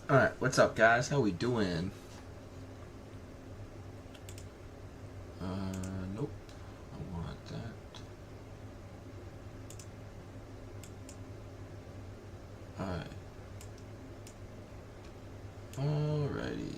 Alright, what's up, guys? How we doing? Nope. I want that. Alright. Alrighty.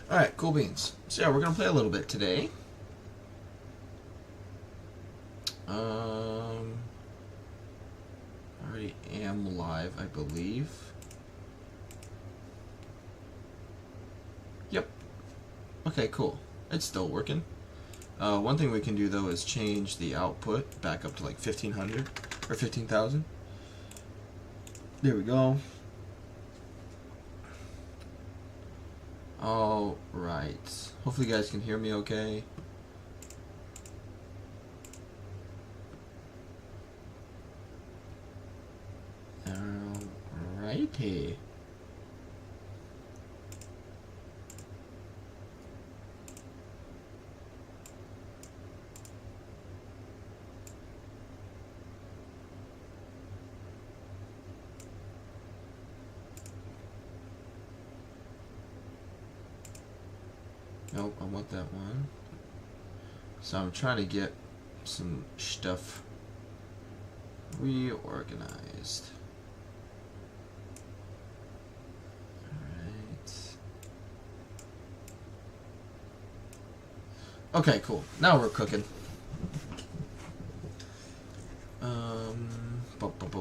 Alright, cool beans. So yeah, we're gonna play a little bit today. I already am live, I believe. Yep. Okay, cool. It's still working. One thing we can do though is change the output back up to like 1500 or 15,000. There we go. All right. Hopefully you guys can hear me okay. Alrighty. Nope, I want that one. So I'm trying to get some stuff reorganized. Alright. Okay, cool. Now we're cooking.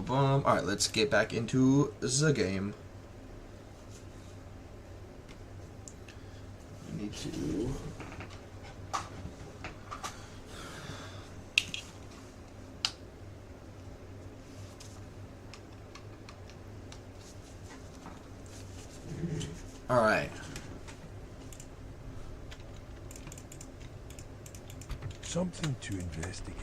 Alright, let's get back into the game. I need to... Alright. Something to investigate.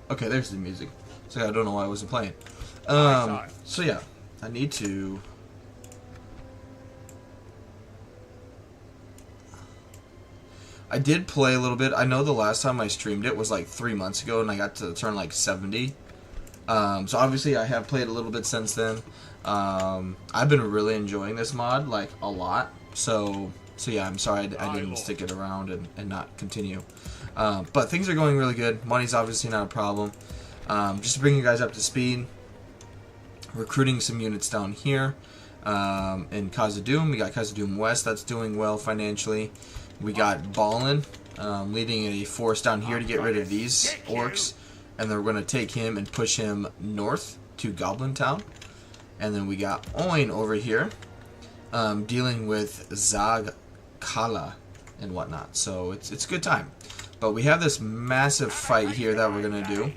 Okay, there's the music. So I don't know why I wasn't playing. So yeah, I need to... I did play a little bit. I know the last time I streamed it was like 3 months ago, and I got to turn like 70. So obviously I have played a little bit since then. I've been really enjoying this mod, like, a lot. So yeah, I'm sorry I didn't stick it around and not continue. But things are going really good. Money's obviously not a problem. Just to bring you guys up to speed, recruiting some units down here in Khazad-dûm. We got Khazad-dûm West that's doing well financially. We got Ballin leading a force down here to get rid of these orcs, and then we're going to take him and push him north to Goblin Town. And then we got Oin over here dealing with Zag Kala and whatnot. So it's a good time. But we have this massive fight here that we're going to do.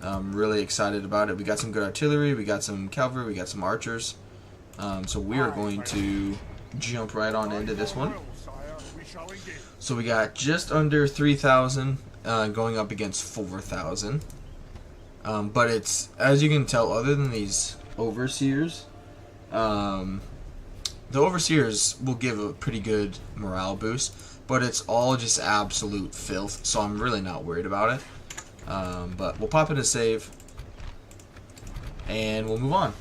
I'm really excited about it. We got some good artillery, we got some cavalry, we got some archers. So we are going to jump right on into this one. So we got just under 3,000 going up against 4,000. But it's, as you can tell, other than these overseers, the overseers will give a pretty good morale boost, but it's all just absolute filth, so I'm really not worried about it. But we'll pop in a save, and we'll move on.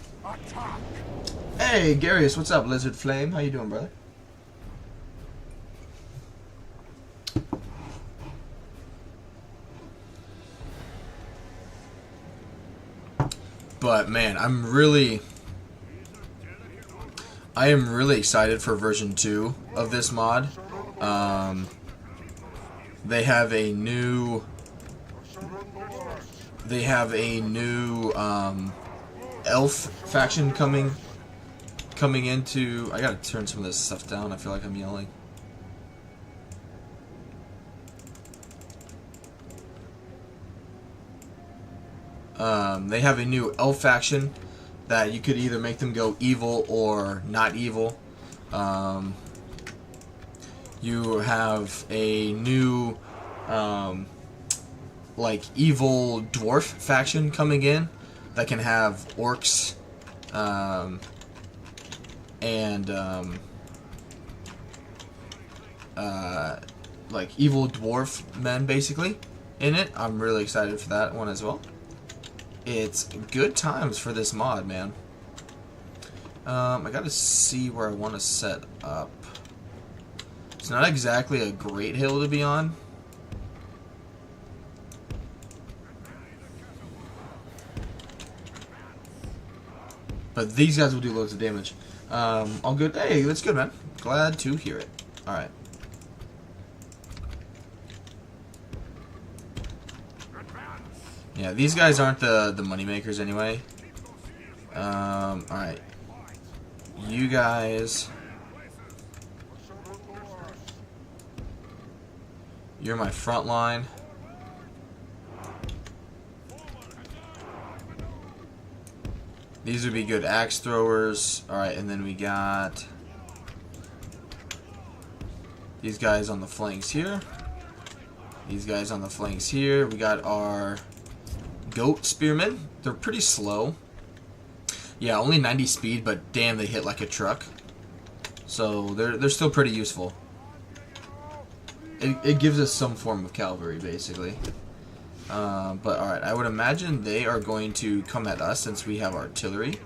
Hey, Garius, what's up, Lizard Flame? How you doing, brother? But man, I am really excited for version 2 of this mod. They have a new elf faction coming into. I gotta turn some of this stuff down. I feel like I'm yelling. They have a new elf faction that you could either make them go evil or not evil. You have a new like evil dwarf faction coming in that can have orcs and like evil dwarf men basically in it. I'm really excited for that one as well. It's good times for this mod, man. I gotta see where I want to set up. It's not exactly a great hill to be on. But these guys will do loads of damage. All good. Hey, that's good, man. Glad to hear it. Alright. Yeah, these guys aren't the money makers anyway. Alright. You guys... You're my front line. These would be good axe throwers. Alright, and then we got these guys on the flanks here. These guys on the flanks here. We got our goat spearmen. They're pretty slow. Yeah, only 90 speed, but damn, they hit like a truck. So they're still pretty useful. It gives us some form of cavalry, basically. But alright, I would imagine they are going to come at us since we have artillery.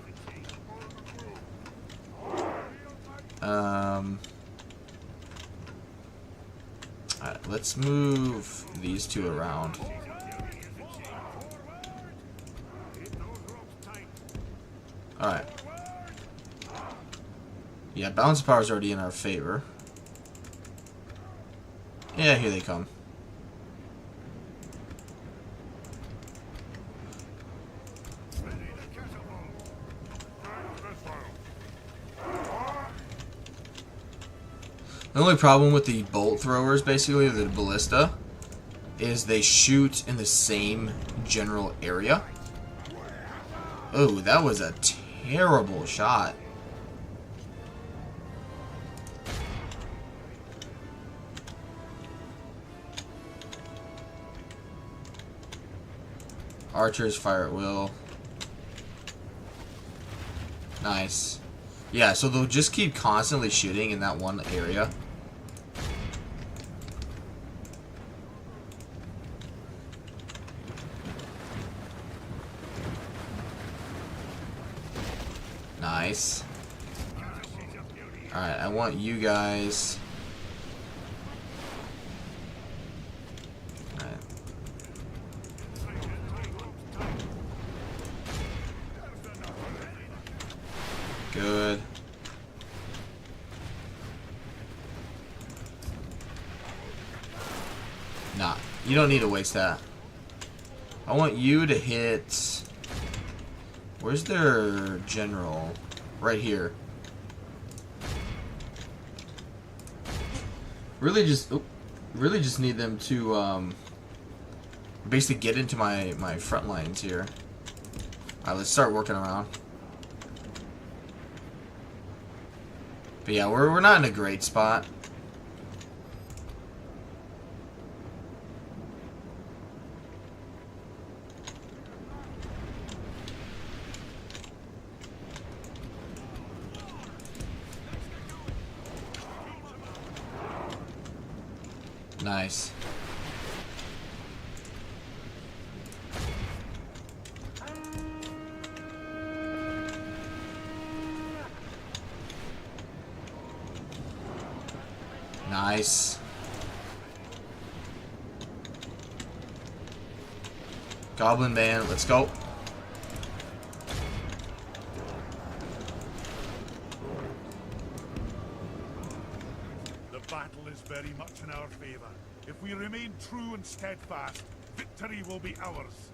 Alright, let's move these two around. Alright. Yeah, balance of power is already in our favor. Yeah, here they come. The only problem with the bolt throwers, basically, the ballista, is they shoot in the same general area. Oh, that was a terrible shot. Archers fire at will. Nice. Yeah, so they'll just keep constantly shooting in that one area. Nice. Alright, I want you guys... Alright. Good. Nah, you don't need to waste that. I want you to hit... Where's their general? Right here. Really just need them to basically get into my front lines here. Alright, let's start working around. But yeah, we're not in a great spot. Nice. Nice. Goblin band, let's go. The battle is very much in our favor. If we remain true and steadfast, victory will be ours.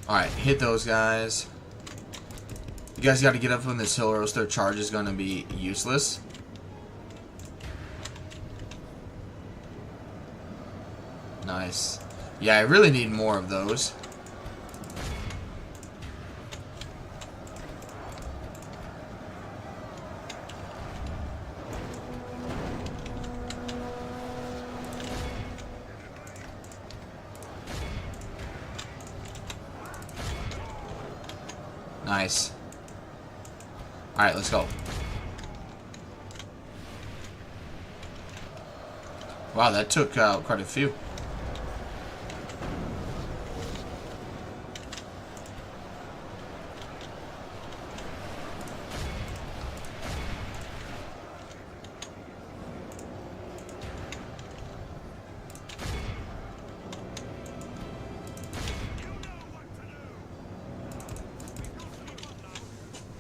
Alright, hit those guys. You guys gotta get up on this hill or else their charge is gonna be useless. Nice. Yeah, I really need more of those. Nice. Alright, let's go. Wow, that took out quite a few.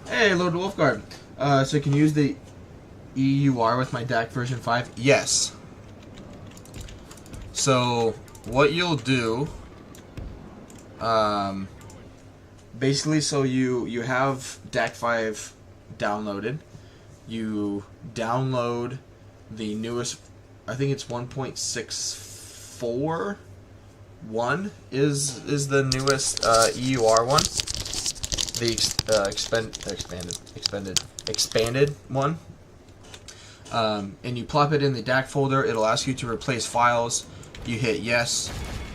Hey, Lord Wolfguard. So I can use the EUR with my DAC version 5? Yes. So, what you'll do, basically, so you have DAC 5 downloaded. You download the newest, I think it's 1.64.1 is the newest EUR one. The expanded one, and you plop it in the DAC folder. It'll ask you to replace files. You hit yes.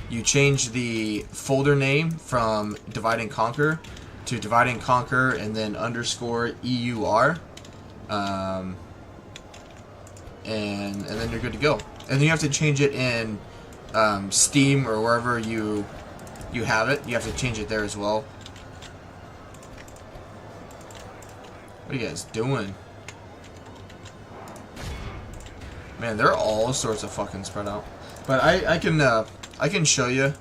You change the folder name from Divide and Conquer to Divide and Conquer, and then underscore EUR, and then you're good to go. And then you have to change it in Steam or wherever you have it. You have to change it there as well. What are you guys doing? Man, they're all sorts of fucking spread out. But I can show you.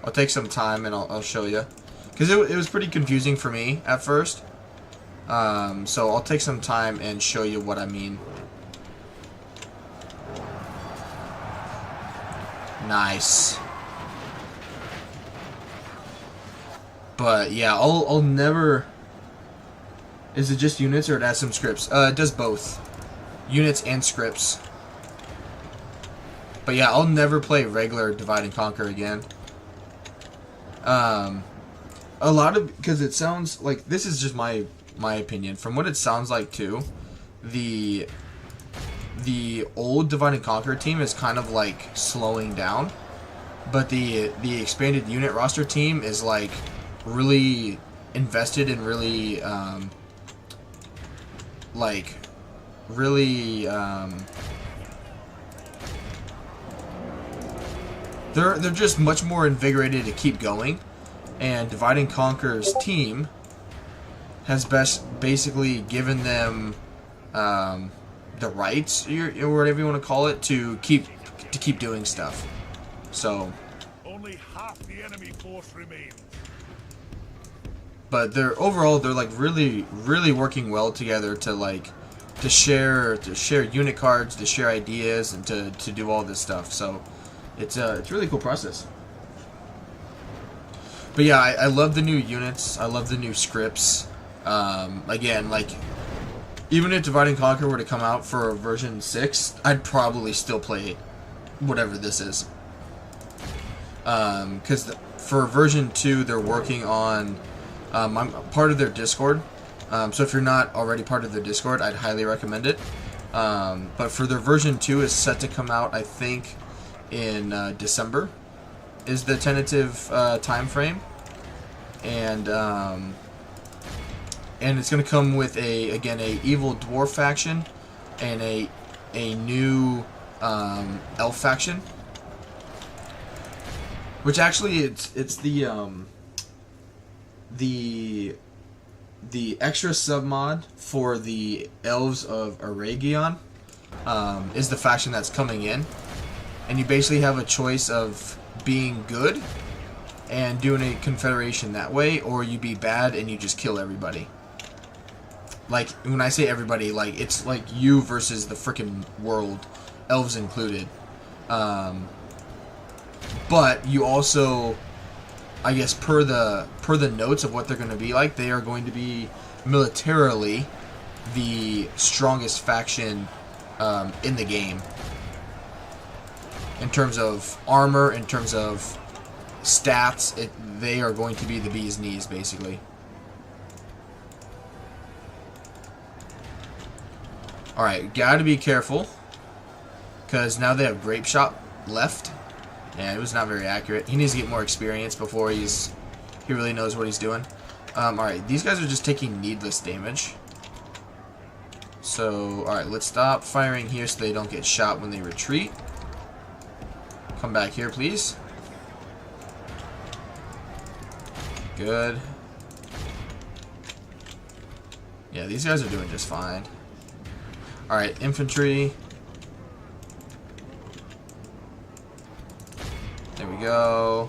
I'll take some time and I'll show you. Because it was pretty confusing for me at first. So I'll take some time and show you what I mean. Nice. But yeah, I'll never... Is it just units or it has some scripts? It does both. Units and scripts. But yeah, I'll never play regular Divide and Conquer again. A lot of... Because it sounds like... This is just my opinion. From what it sounds like too, the old Divide and Conquer team is kind of like slowing down. But the expanded unit roster team is like really invested and really... they're just much more invigorated to keep going, and Divide and Conquer's team has basically given them the rights, or whatever you want to call it, to keep doing stuff. So only half the enemy force remains. But they're like really working well together to share unit cards, to share ideas, and to do all this stuff. So it's a really cool process. But yeah, I love the new units. I love the new scripts. Again, like, even if Divide and Conquer were to come out for version 6, I'd probably still play whatever this is. Because for version 2, they're working on... I'm part of their Discord, so if you're not already part of their Discord, I'd highly recommend it. But for their version 2 is set to come out, I think, in December, is the tentative time frame, and it's going to come with a evil dwarf faction and a new elf faction, which actually it's the extra submod for the Elves of Aragion is the faction that's coming in, and you basically have a choice of being good and doing a confederation that way, or you be bad and you just kill everybody. Like, when I say everybody, like, it's like you versus the frickin' world, elves included. But you also, I guess, per the notes of what they're going to be like, they are going to be militarily the strongest faction in the game. In terms of armor, in terms of stats, they are going to be the bee's knees, basically. Alright, gotta be careful, because now they have Grape Shot left. Yeah, it was not very accurate. He needs to get more experience before he really knows what he's doing. Alright, these guys are just taking needless damage. So, alright, let's stop firing here so they don't get shot when they retreat. Come back here, please. Good. Yeah, these guys are doing just fine. Alright, infantry. There we go.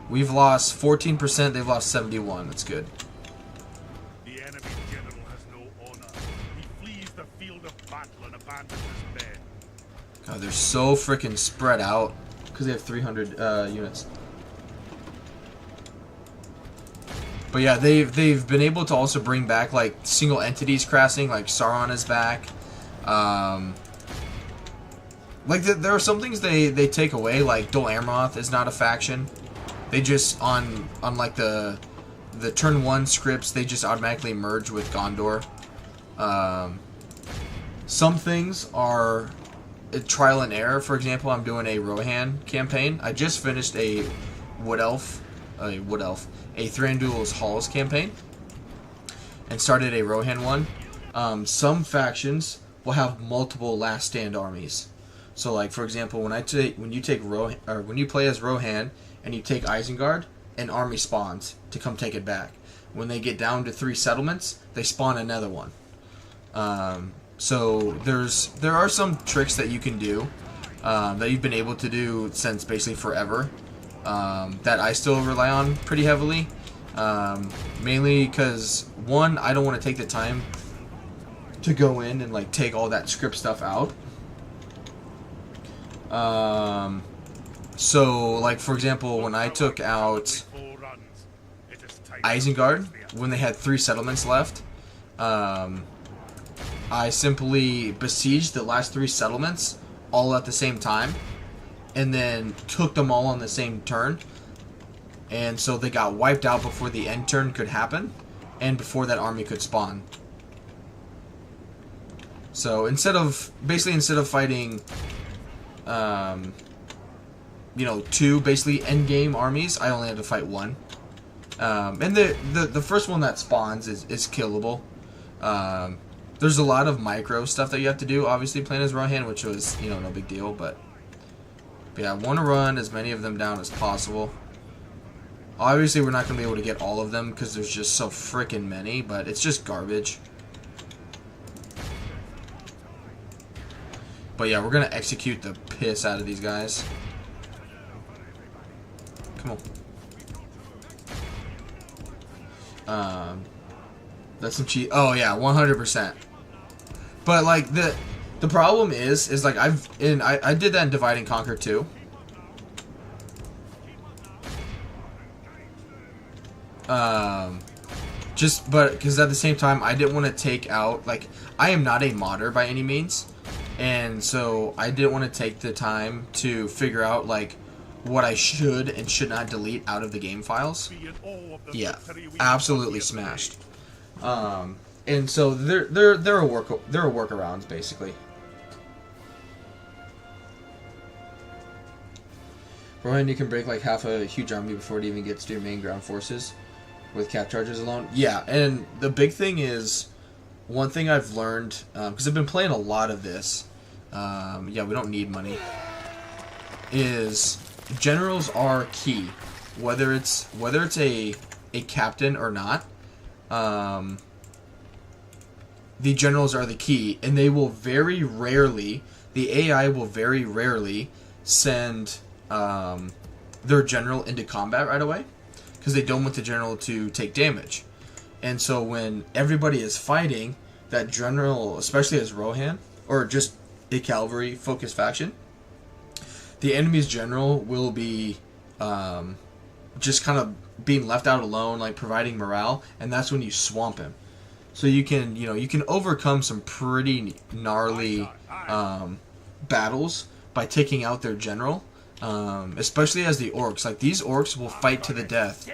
We've lost 14%, they've lost 71. That's good. The enemy general has no honor. He flees the field of battle and abandons his men. God, they're so freaking spread out because they have 300 units. But yeah, they've been able to also bring back like single entities crashing, like Sauron is back. Like there are some things they take away, like Dol Amroth is not a faction. They just on like the turn 1 scripts, they just automatically merge with Gondor. Some things are a trial and error. For example, I'm doing a Rohan campaign. I just finished a Wood Elf, a Thranduil's Halls campaign, and started a Rohan one. Some factions will have multiple Last Stand armies. So, like for example, when you play as Rohan and you take Isengard, an army spawns to come take it back. When they get down to 3 settlements, they spawn another one. So there are some tricks that you can do that you've been able to do since basically forever. That I still rely on pretty heavily, mainly because one, I don't want to take the time to go in and like take all that script stuff out. So like for example, when I took out Isengard when they had 3 settlements left, I simply besieged the last 3 settlements all at the same time, and then took them all on the same turn, and so they got wiped out before the end turn could happen and before that army could spawn. So instead of fighting 2 basically end game armies, I only had to fight 1. And the first one that spawns is killable. There's a lot of micro stuff that you have to do, obviously playing as Rohan, which was, no big deal, but yeah, I want to run as many of them down as possible. Obviously, we're not going to be able to get all of them because there's just so freaking many, but it's just garbage. But yeah, we're going to execute the piss out of these guys. Come on. That's some cheat. Oh yeah, 100%. But like the problem is like I did that in Divide and Conquer too. But because at the same time I didn't want to take out, like, I am not a modder by any means, and so I didn't want to take the time to figure out like what I should and should not delete out of the game files. Yeah, absolutely smashed. And so there are workarounds basically. Rohan, you can break like half a huge army before it even gets to your main ground forces with cap charges alone. Yeah, and the big thing is, one thing I've learned, because I've been playing a lot of this, yeah, we don't need money, is generals are key. Whether it's a captain or not, the generals are the key, and they will very rarely, the AI will very rarely send their general into combat right away, because they don't want the general to take damage. And so when everybody is fighting, that general, especially as Rohan, or just a cavalry focused faction, the enemy's general will be just kind of being left out alone, like providing morale, and that's when you swamp him. So you can overcome some pretty gnarly battles by taking out their general, especially as the orcs. Like, these orcs will fight to the death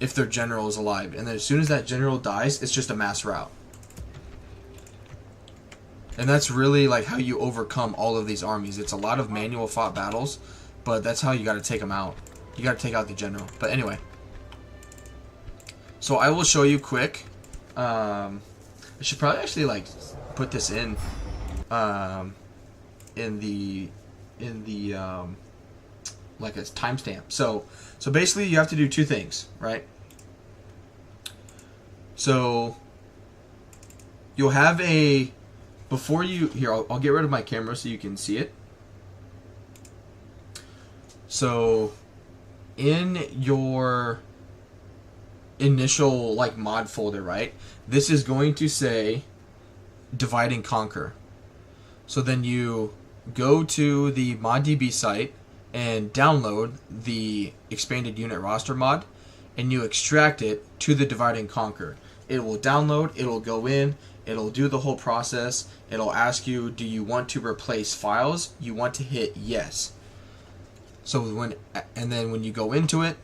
if their general is alive, and then as soon as that general dies, it's just a mass rout. And that's really like how you overcome all of these armies. It's a lot of manual fought battles, but that's how you got to take them out. You got to take out the general. But anyway, so I will show you quick. I should probably actually like put this in the like a timestamp. So basically you have to do two things, right? So you'll have a, before you, here, I'll get rid of my camera so you can see it. So in your initial like mod folder, right, this is going to say divide and conquer. So then you go to the ModDB site and download the expanded unit roster mod, and you extract it to the divide and conquer. It will download, it'll go in, it'll do the whole process. It'll ask you, do you want to replace files? You want to hit yes. So and then when you go into it,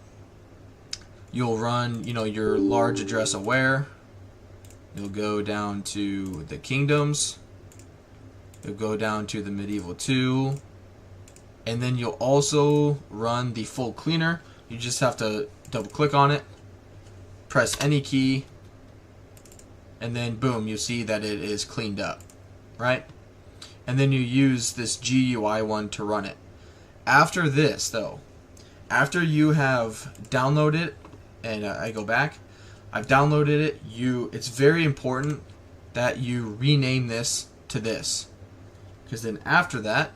you'll run, you know, your large address aware. You'll go down to the kingdoms. You'll go down to the Medieval 2. And then you'll also run the full cleaner. You just have to double click on it, press any key, and then boom, you see that it is cleaned up, right? And then you use this GUI one to run it. After this, though, after you have downloaded, and I go back, I've downloaded it, it's very important that you rename this to this. Because then after that,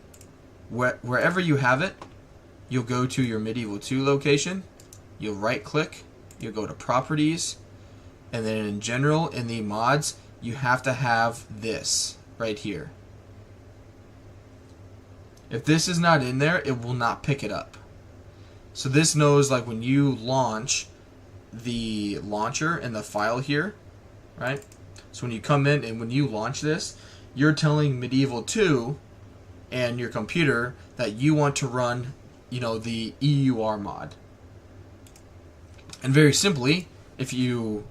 wherever you have it, you'll go to your Medieval 2 location, you'll right click, you'll go to properties, and then in general, in the mods, you have to have this right here. If this is not in there, it will not pick it up. So this knows, like, when you launch the launcher and the file here, right? So when you come in and when you launch this, you're telling Medieval 2 and your computer that you want to run, you know, the EUR mod. And very simply, if you,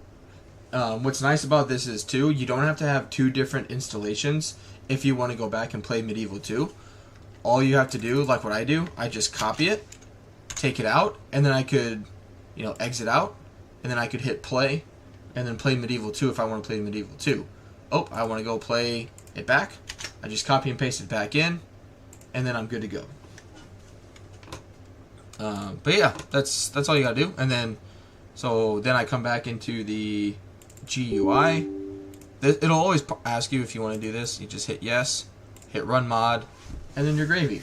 what's nice about this is too, you don't have to have two different installations if you want to go back and play Medieval 2. All you have to do, like what I do, I just copy it, take it out, and then I could, you know, exit out, and then I could hit play, and then play Medieval 2 if I want to play Medieval 2. Oh, I want to go play it back. I just copy and paste it back in, and then I'm good to go. But yeah, that's all you gotta do. And then, so then I come back into the GUI. It'll always ask you if you want to do this. You just hit yes, hit run mod, and then you're gravy.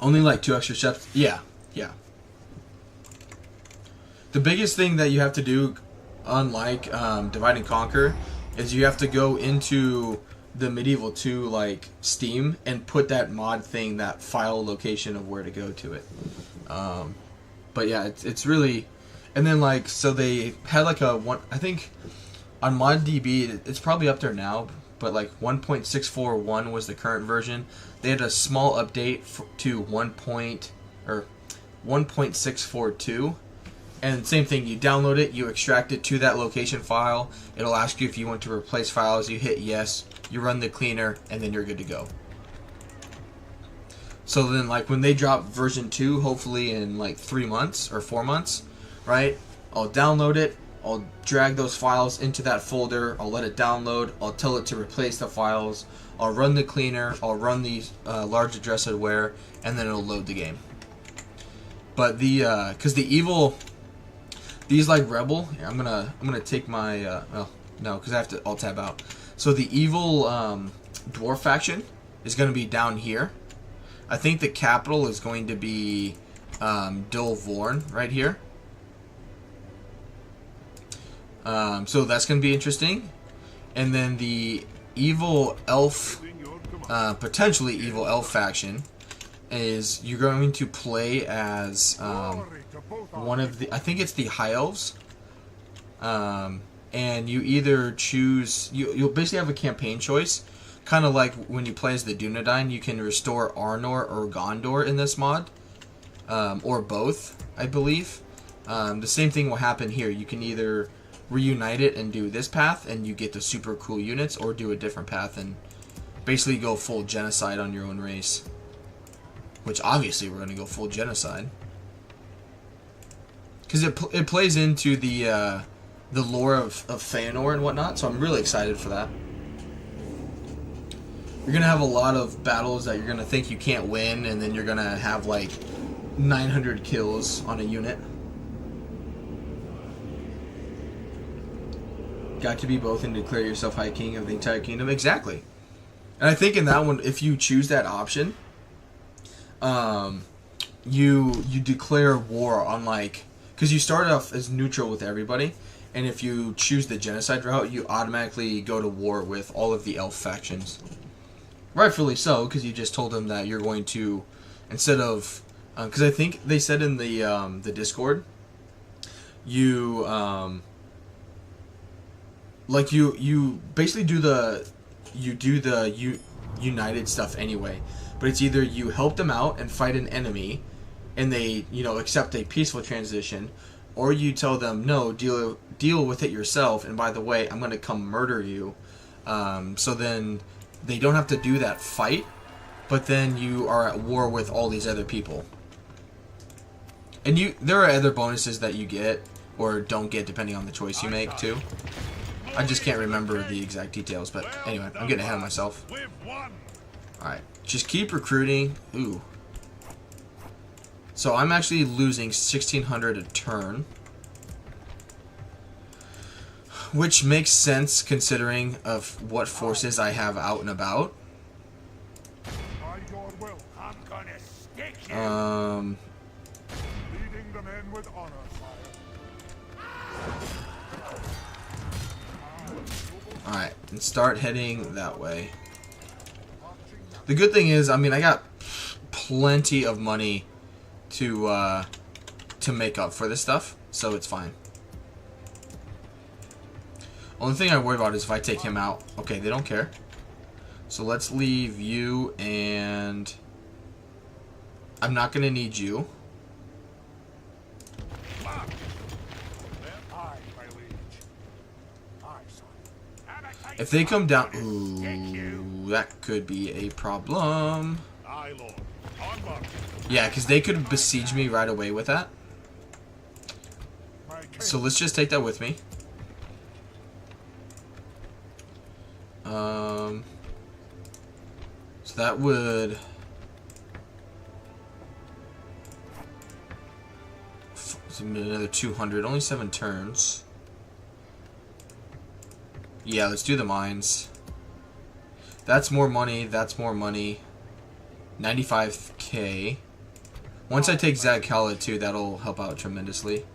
Only like 2 extra steps. Yeah. The biggest thing that you have to do, unlike Divide and Conquer, is you have to go into the Medieval 2 like Steam and put that mod thing, that file location of where to go to it. But yeah, it's really, and then like, so they had like a one, I think on ModDB it's probably up there now, but like 1.641 was the current version. They had a small update to 1.642. And same thing, you download it, you extract it to that location file. It'll ask you if you want to replace files. You hit yes, you run the cleaner, and then you're good to go. So then, like, when they drop version 2, hopefully in like 3 months or 4 months, right? I'll download it, I'll drag those files into that folder, I'll let it download, I'll tell it to replace the files, I'll run the cleaner, I'll run the large address aware, and then it'll load the game. But the, because the evil, these like rebel, here, I'm gonna take my, well, no, because I have to alt tab out. So the evil dwarf faction is going to be down here. I think the capital is going to be Dilvorn right here. So that's going to be interesting. And then the evil elf, potentially evil elf faction, is you're going to play as one of the, I think it's the High Elves. And you either choose, you'll basically have a campaign choice. Kind of like when you play as the Dunedain, you can restore Arnor or Gondor in this mod. Or both, I believe. The same thing will happen here. You can either reunite it and do this path and you get the super cool units, or do a different path and basically go full genocide on your own race. Which obviously we're going to go full genocide. Because it plays into the lore of Feanor and whatnot, so I'm really excited for that. You're going to have a lot of battles that you're going to think you can't win, and then you're going to have like 900 kills on a unit. Got to be both and declare yourself High King of the entire kingdom. Exactly. And I think in that one, if you choose that option, you declare war on, like, because you start off as neutral with everybody, and if you choose the genocide route, you automatically go to war with all of the elf factions. Rightfully so, because you just told them that you're going to, instead of, because I think they said in the Discord, you like you basically do the united stuff anyway, but it's either you help them out and fight an enemy, and they accept a peaceful transition, or you tell them no, deal with it yourself, and by the way, I'm going to come murder you, so then they don't have to do that fight, but then you are at war with all these other people. And there are other bonuses that you get or don't get depending on the choice you make too. I just can't remember the exact details, but anyway, I'm getting ahead of myself. Alright, just keep recruiting. Ooh. So I'm actually losing 1,600 a turn, which makes sense considering of what forces I have out and about. Leading the men with honor, Alright, and start heading that way. The good thing is, I mean, I got plenty of money to make up for this stuff, so it's fine. Only thing I worry about is if I take him out. Okay, they don't care. So let's leave you, and I'm not going to need you. If they come down... Ooh, that could be a problem. Yeah, because they could besiege me right away with that. So let's just take that with me. So that would... Another 200. Only 7 turns. Yeah, let's do the mines. That's more money. That's more money. 95k. Once I take Zagkala too, that'll help out tremendously.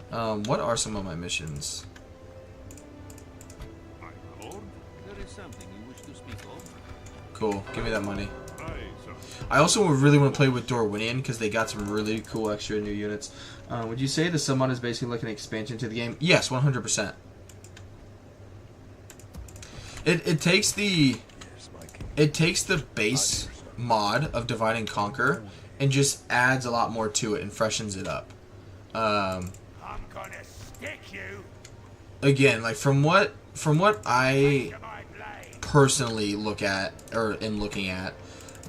What are some of my missions? Cool. Give me that money. I also really want to play with Dorwinian because they got some really cool extra new units. Would you say the summon is basically like an expansion to the game? Yes, 100%. It takes the base mod of Divide and Conquer and just adds a lot more to it and freshens it up. I'm gonna stick you. Again, like from what I personally look at or am looking at,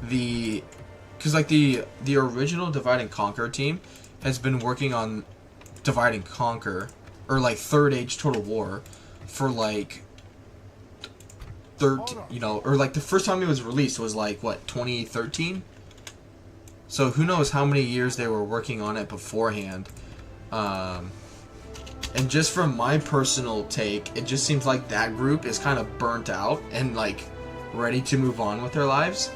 because like the original Divide and Conquer team has been working on Divide and Conquer, or like Third Age Total War, for like 13, or like the first time it was released was like what, 2013. So who knows how many years they were working on it beforehand. And just from my personal take, it just seems like that group is kind of burnt out and like ready to move on with their lives.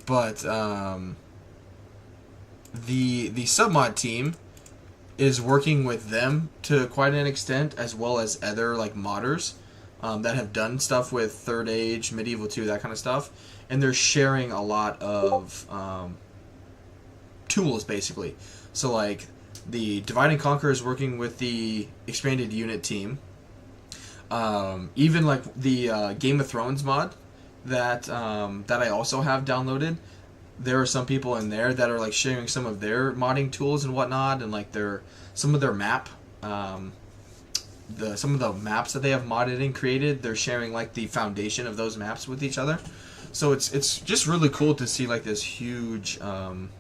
But the submod team is working with them to quite an extent, as well as other like modders that have done stuff with Third Age, Medieval 2, that kind of stuff, and they're sharing a lot of tools basically. So like the Divide and Conquer is working with the expanded unit team. Even like the Game of Thrones mod, that that I also have downloaded, there are some people in there that are like sharing some of their modding tools and whatnot, and like some of their map, some of the maps that they have modded and created. They're sharing like the foundation of those maps with each other. So it's just really cool to see like this huge kind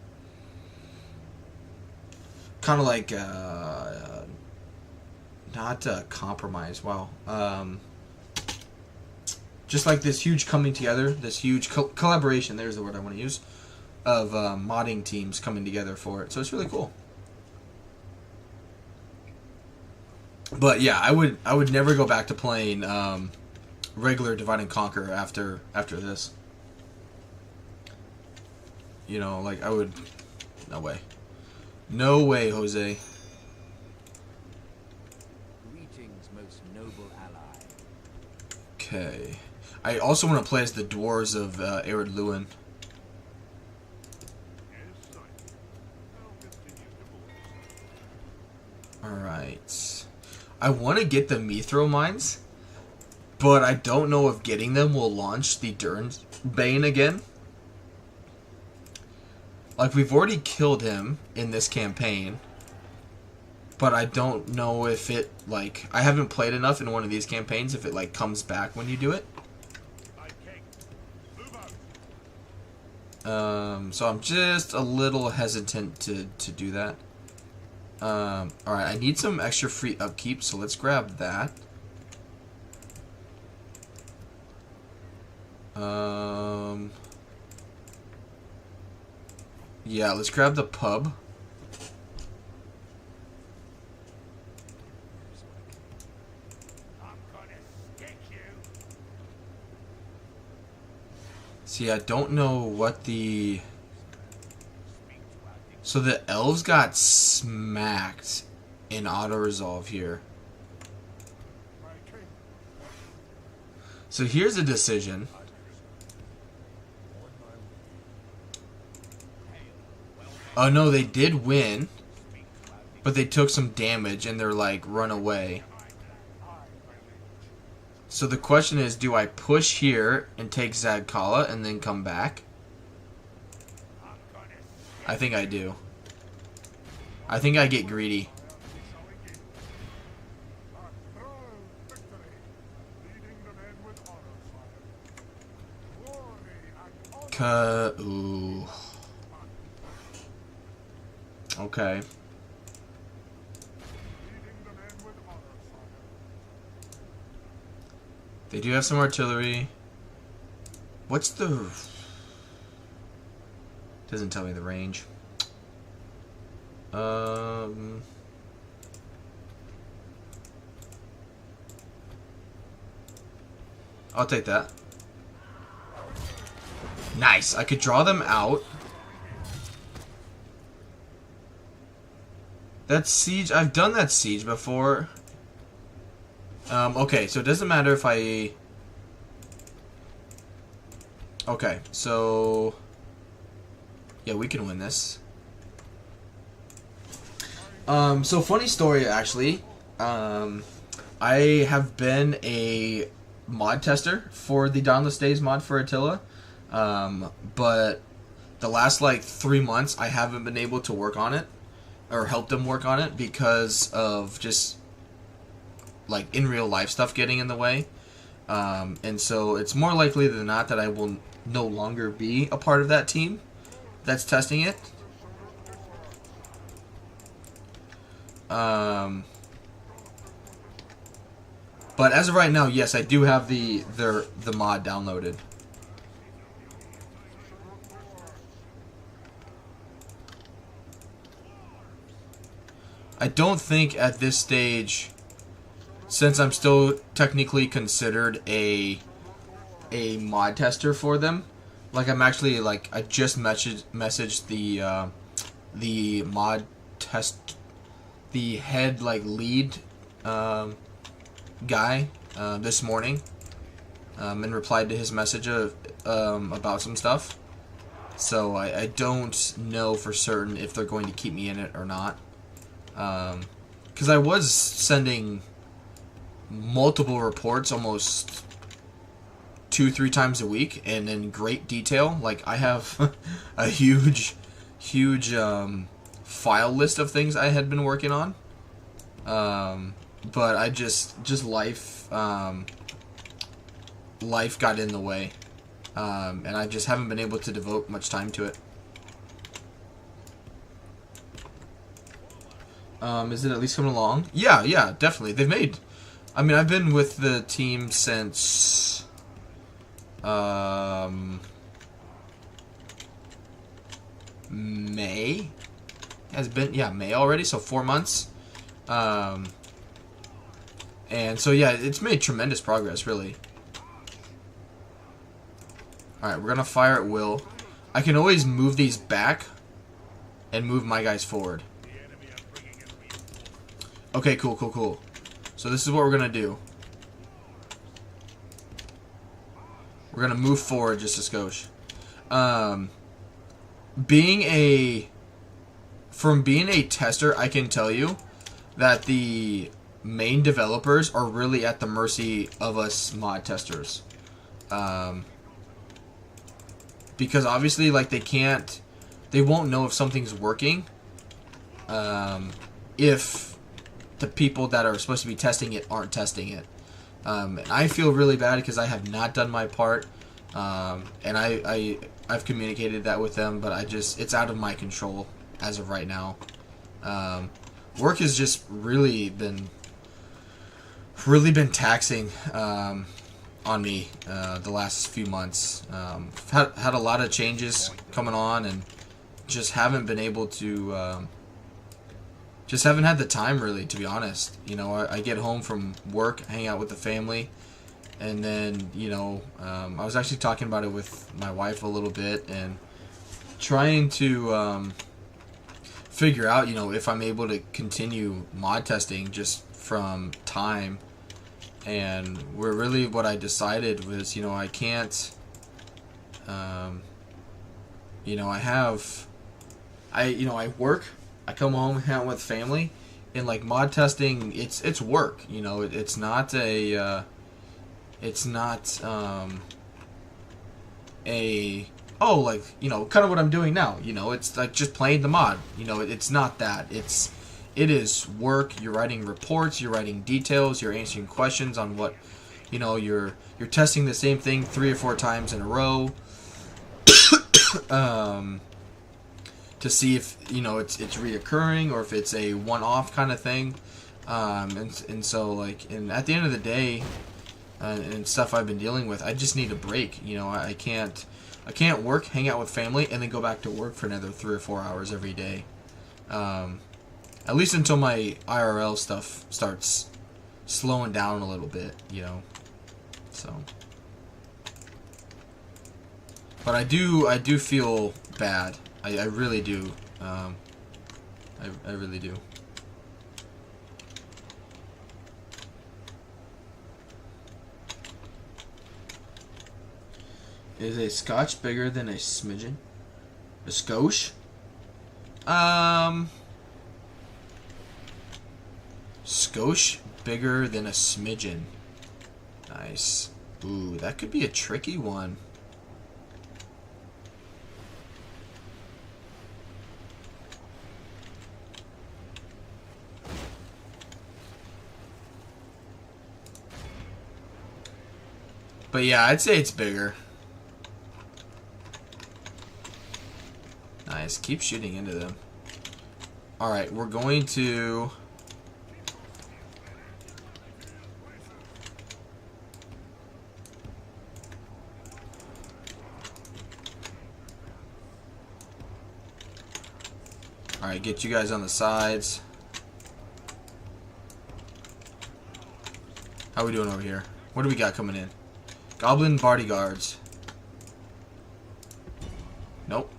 of like not compromise. Wow. Just like this huge coming together, this huge collaboration. There's the word I want to use. Of modding teams coming together for it, so it's really cool. But yeah, I would never go back to playing regular Divide and Conquer after this. You know, like I would. No way. No way, Jose. Greetings, most noble ally. Okay. I also want to play as the dwarves of Ered Luin. Alright. I want to get the Mithril mines, but I don't know if getting them will launch the Durn's Bane again. Like, we've already killed him in this campaign, but I don't know if it, like, I haven't played enough in one of these campaigns if it, like, comes back when you do it. So I'm just a little hesitant to do that. Alright, I need some extra free upkeep, so let's grab that. Yeah, let's grab the pub. See, I don't know what the... So the elves got smacked in auto-resolve here. So here's a decision. Oh no, they did win, but they took some damage and they're like, run away. So the question is, do I push here and take Zadkala and then come back? I think I do. I think I get greedy. Ooh. Okay. They do have some artillery. What's the... Doesn't tell me the range. I'll take that. Nice. I could draw them out. That siege, I've done that siege before. Okay, so it doesn't matter if I... Okay, so... Yeah, we can win this. So funny story, actually. I have been a mod tester for the Dauntless Days mod for Attila. But the last, like, 3 months, I haven't been able to work on it. Or help them work on it because of just, like, in real life stuff getting in the way. And so it's more likely than not that I will no longer be a part of that team that's testing it. But as of right now, yes, I do have the mod downloaded. I don't think at this stage, since I'm still technically considered a mod tester for them, like I'm actually like I just messaged the mod test, the head like lead guy this morning, and replied to his message about some stuff. So I don't know for certain if they're going to keep me in it or not. Because I was sending multiple reports almost 2-3 times a week and in great detail. Like, I have a huge file list of things I had been working on. But I just life got in the way. And I just haven't been able to devote much time to it. Is it at least coming along? Yeah, definitely. They've made... I mean, I've been with the team since... May? Has been... Yeah, May already, so 4 months. And so, yeah, it's made tremendous progress, really. Alright, we're gonna fire at will. I can always move these back and move my guys forward. Okay, cool. So this is what we're gonna do. We're gonna move forward just a skosh. Being a tester, I can tell you that the main developers are really at the mercy of us mod testers. Because obviously, like, they won't know if something's working if the people that are supposed to be testing it aren't testing it. And I feel really bad because I have not done my part. And I've communicated that with them, but it's out of my control as of right now. Work has just really been taxing on me the last few months. Had a lot of changes coming on, and just haven't been able to... just haven't had the time, really, to be honest. You know, I get home from work, hang out with the family, and then, you know, I was actually talking about it with my wife a little bit, and trying to figure out, you know, if I'm able to continue mod testing just from time. And really what I decided was, you know, I can't, you know, I work, I come home, hang out with family, and like mod testing, it's work, you know, it's not a oh, like, you know, kind of what I'm doing now, you know, it's like just playing the mod, you know, it's not that, it is work. You're writing reports, you're writing details, you're answering questions on what, you know, you're testing the same thing 3 or 4 times in a row to see if, you know, it's reoccurring or if it's a one-off kind of thing. And so, like, and at the end of the day, and stuff I've been dealing with, I just need a break. You know, I can't work, hang out with family, and then go back to work for another 3 or 4 hours every day. At least until my IRL stuff starts slowing down a little bit, you know. So, but I do feel bad. I really do. I really do. Is a scotch bigger than a smidgen? A skosh? Skosh bigger than a smidgen. Nice. Ooh, that could be a tricky one. But yeah, I'd say it's bigger. Nice. Keep shooting into them. Alright, we're going to... Alright, get you guys on the sides. How we doing over here? What do we got coming in? Goblin bodyguards. Nope.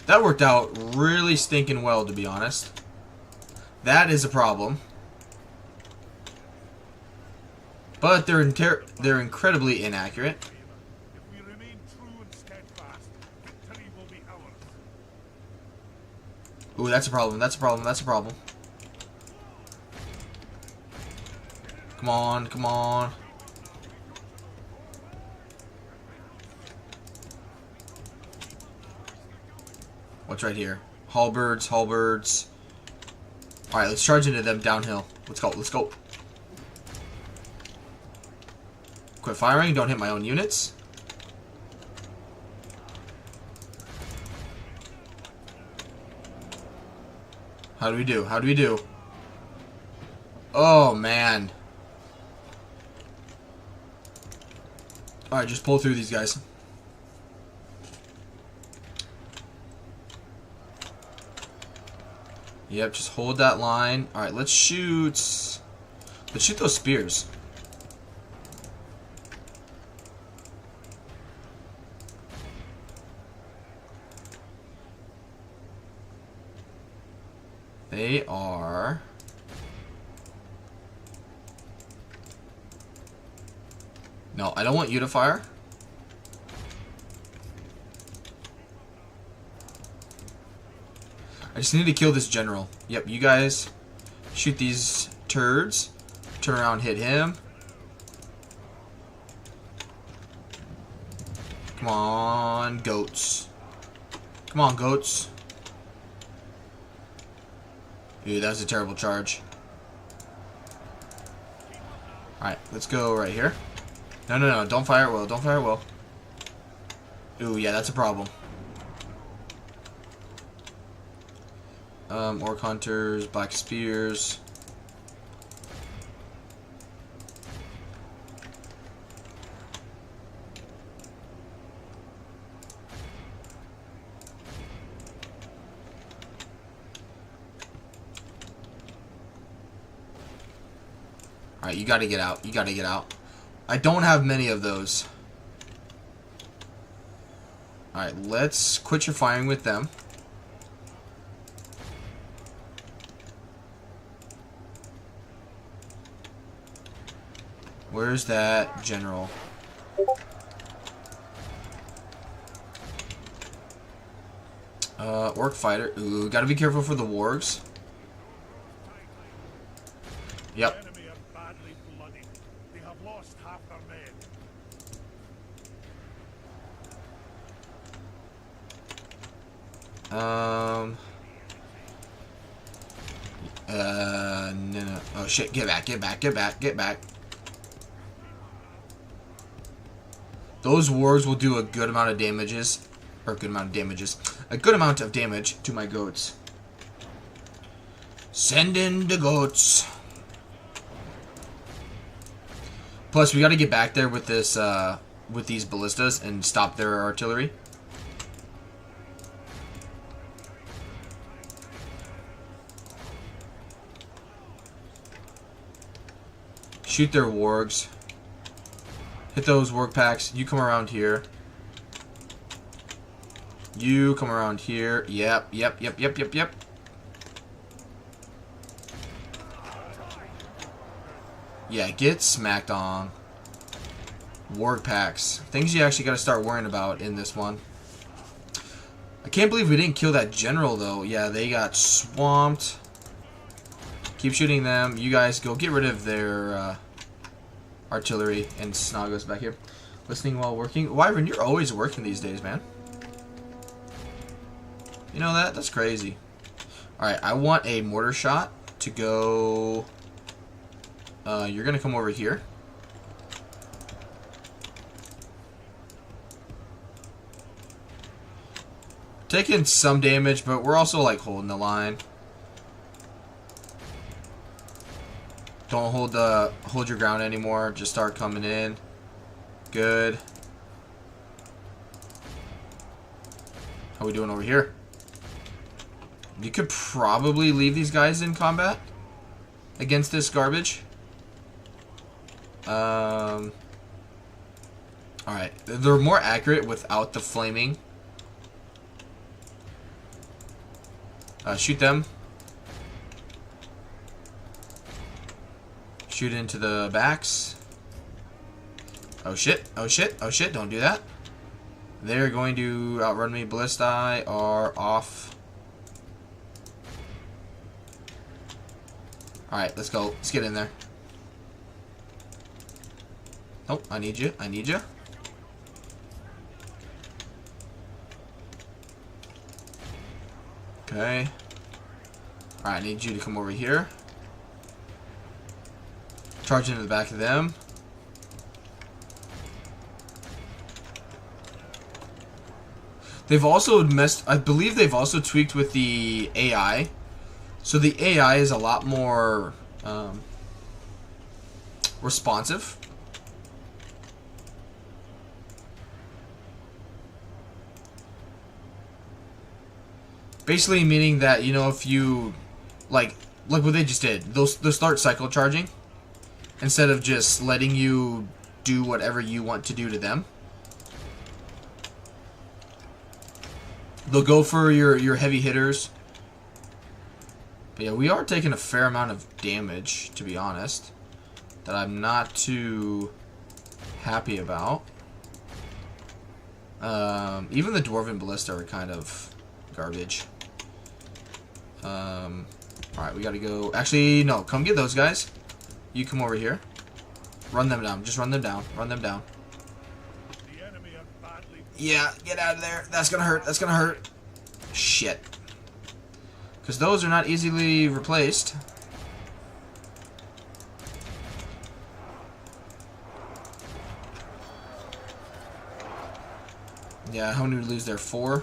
That worked out really stinking well, to be honest. That is a problem. But they're incredibly inaccurate. If we remain true and steadfast, victory will be ours. Ooh, that's a problem. That's a problem. That's a problem. Come on. Come on. What's right here? Halberds. Halberds. Alright, let's charge into them downhill. Let's go. Let's go. Quit firing. Don't hit my own units. How do we do? How do we do? Oh, man. Alright, just pull through these guys. Yep, just hold that line. Alright, let's shoot. Let's shoot those spears. They are... No, I don't want you to fire. I just need to kill this general. Yep, you guys shoot these turds. Turn around, hit him. Come on, goats. Come on, goats. Dude, that was a terrible charge. Alright, let's go right here. No, no, no, don't fire at will. Don't fire at will. Ooh, yeah, that's a problem. Orc hunters, black spears. Alright, you gotta get out. You gotta get out. I don't have many of those. Alright, let's quit your firing with them. Where's that general? Orc fighter. Ooh, gotta be careful for the wargs. Yep. The enemy are badly bloodied. They have lost half their men. No, no. Oh shit, get back, get back, get back, get back. Those wargs will do a good amount of damages. Or a good amount of damages. A good amount of damage to my goats. Send in the goats. Plus, we gotta get back there with this, with these ballistas and stop their artillery. Shoot their wargs. Hit those work packs. You come around here. You come around here. Yep, yep, yep, yep, yep, yep. Yeah, get smacked on. Work packs. Things you actually gotta start worrying about in this one. I can't believe we didn't kill that general, though. Yeah, they got swamped. Keep shooting them. You guys go get rid of their artillery. And Snog goes back here. Listening while working. Wyvern, you're always working these days, man. You know that? That's crazy. Alright, I want a mortar shot to go... you're gonna come over here. Taking some damage, but we're also like holding the line. Don't hold your ground anymore. Just start coming in. Good. How we doing over here? You could probably leave these guys in combat against this garbage. Alright. They're more accurate without the flaming. Shoot them. Shoot into the backs. Oh shit, oh shit, oh shit, don't do that. They're going to outrun me. Ballistae are off. Alright, let's go. Let's get in there. Oh, I need you. I need you. Okay. Alright, I need you to come over here. Charge into the back of them. They've also messed... I believe they've also tweaked with the AI. So the AI is a lot more responsive. Basically meaning that, you know, if you... Like what they just did. They'll start cycle charging. Instead of just letting you do whatever you want to do to them. They'll go for your heavy hitters. But yeah, we are taking a fair amount of damage, to be honest. That I'm not too happy about. Even the Dwarven Ballista are kind of garbage. Alright, we gotta go... Actually, no. Come get those guys. You come over here. Run them down. Just run them down. Run them down. Yeah, get out of there. That's gonna hurt. That's gonna hurt. Shit. Because those are not easily replaced. Yeah, how many did we lose there? 4?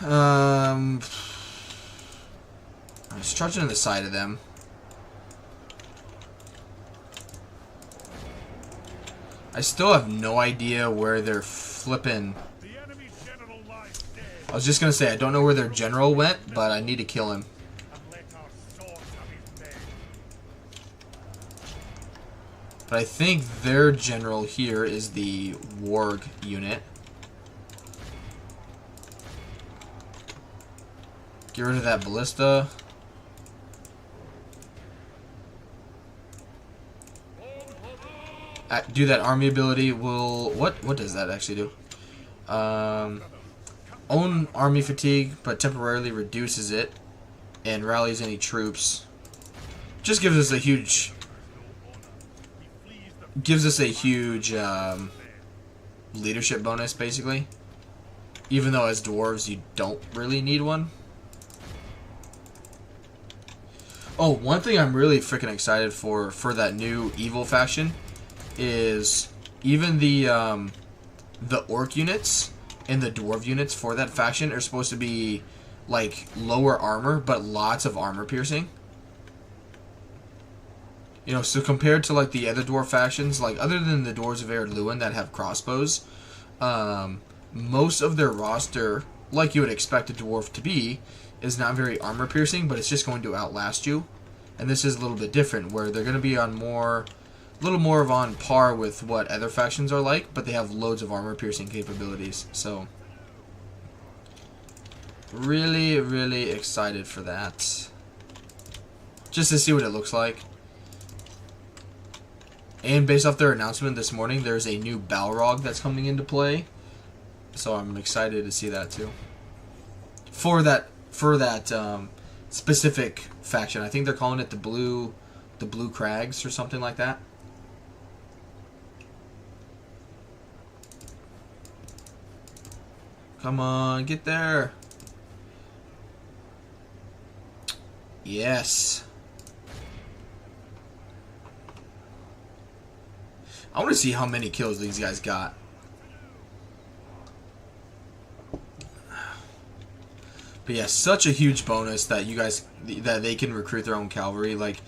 I'm just charging to the side of them. I still have no idea where they're flipping. I was just gonna say, I don't know where their general went, but I need to kill him. But I think their general here is the Warg unit. Get rid of that ballista. Do that army ability will... What does that actually do? Own army fatigue, but temporarily reduces it. And rallies any troops. Just gives us a huge... Gives us a huge leadership bonus, basically. Even though as dwarves you don't really need one. Oh, one thing I'm really freaking excited for that new evil faction is even the orc units and the dwarf units for that faction are supposed to be like lower armor but lots of armor piercing. You know, so compared to like the other dwarf factions, like other than the Dwarves of Erd-Luin that have crossbows, most of their roster, like you would expect a dwarf to be, is not very armor piercing, but it's just going to outlast you. And this is a little bit different, where they're going to be on a little more of on par with what other factions are like, but they have loads of armor piercing capabilities. So, really, really excited for that. Just to see what it looks like. And based off their announcement this morning, there's a new Balrog that's coming into play. So I'm excited to see that too. For that specific faction. I think they're calling it the Blue Crags or something like that. Come on, get there. Yes. I want to see how many kills these guys got. But yeah, such a huge bonus that that they can recruit their own cavalry. Like,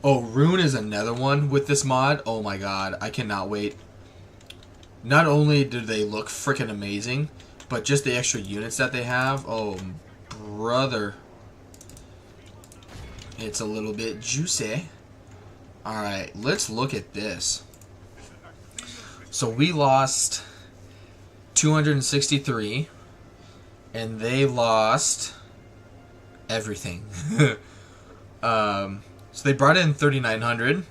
oh, Rune is another one with this mod. Oh my god, I cannot wait. Not only do they look freaking amazing, but just the extra units that they have. Oh, brother. It's a little bit juicy. Alright, let's look at this. So we lost 263. And they lost everything. So they brought in 3,900.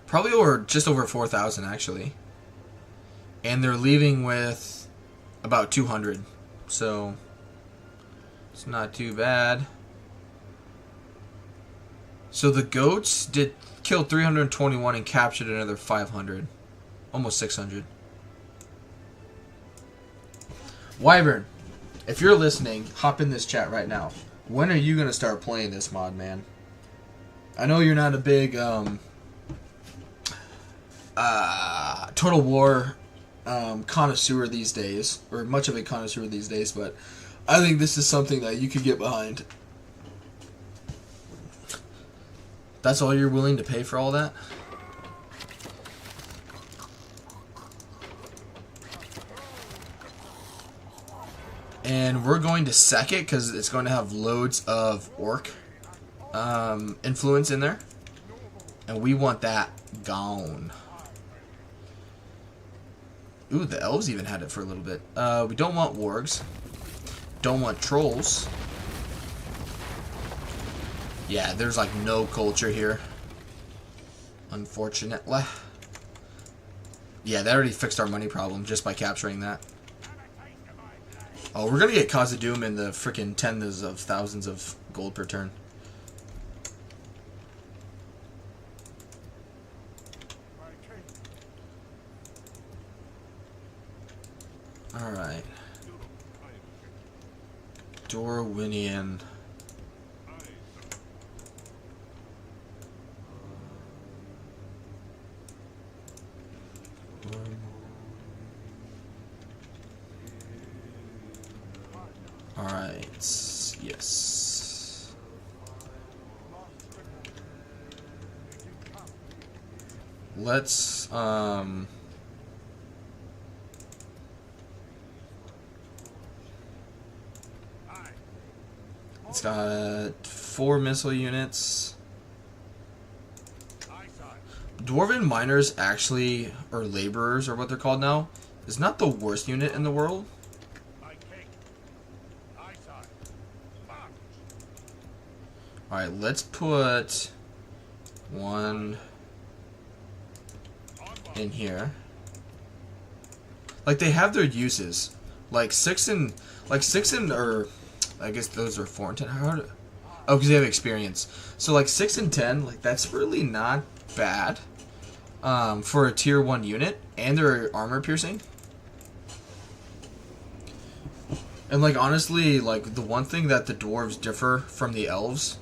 Probably just over 4,000 actually. And they're leaving with about 200. So It's not too bad. So the goats killed 321 and captured another 500. Almost 600. Wyvern, if you're listening, hop in this chat right now. When are you going to start playing this mod, man? I know you're not a big Total War connoisseur these days, or much of a connoisseur these days, but I think this is something that you could get behind. That's all you're willing to pay for all that? And we're going to sack it because it's going to have loads of orc influence in there. And we want that gone. Ooh, the elves even had it for a little bit. We don't want wargs. Don't want trolls. Yeah, there's like no culture here. Unfortunately. Yeah, they already fixed our money problem just by capturing that. Oh, we're gonna get Khazad-dûm in the freaking tens of thousands of gold per turn. Alright. Dorwinian. Alright, yes. Let's, it's got 4 missile units. Dwarven miners actually, or laborers, or what they're called now, is not the worst unit in the world. Alright, let's put 1 in here. Like, they have their uses. Like 6 and or I guess those are 4 and 10. Oh, because they have experience. So like 6 and 10, like that's really not bad for a tier 1 unit, and they're armor piercing. And like honestly, like the one thing that the dwarves differ from the elves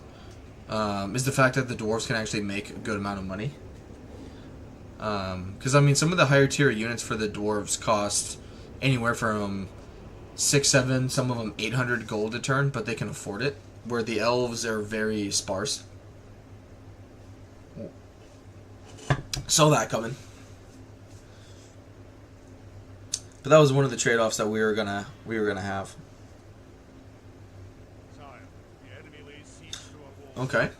is the fact that the dwarves can actually make a good amount of money. Because I mean, some of the higher tier units for the dwarves cost anywhere from 6, 7, some of them 800 gold a turn, but they can afford it. Where the elves are very sparse. Saw that coming. But that was one of the trade-offs that we were gonna have. Okay.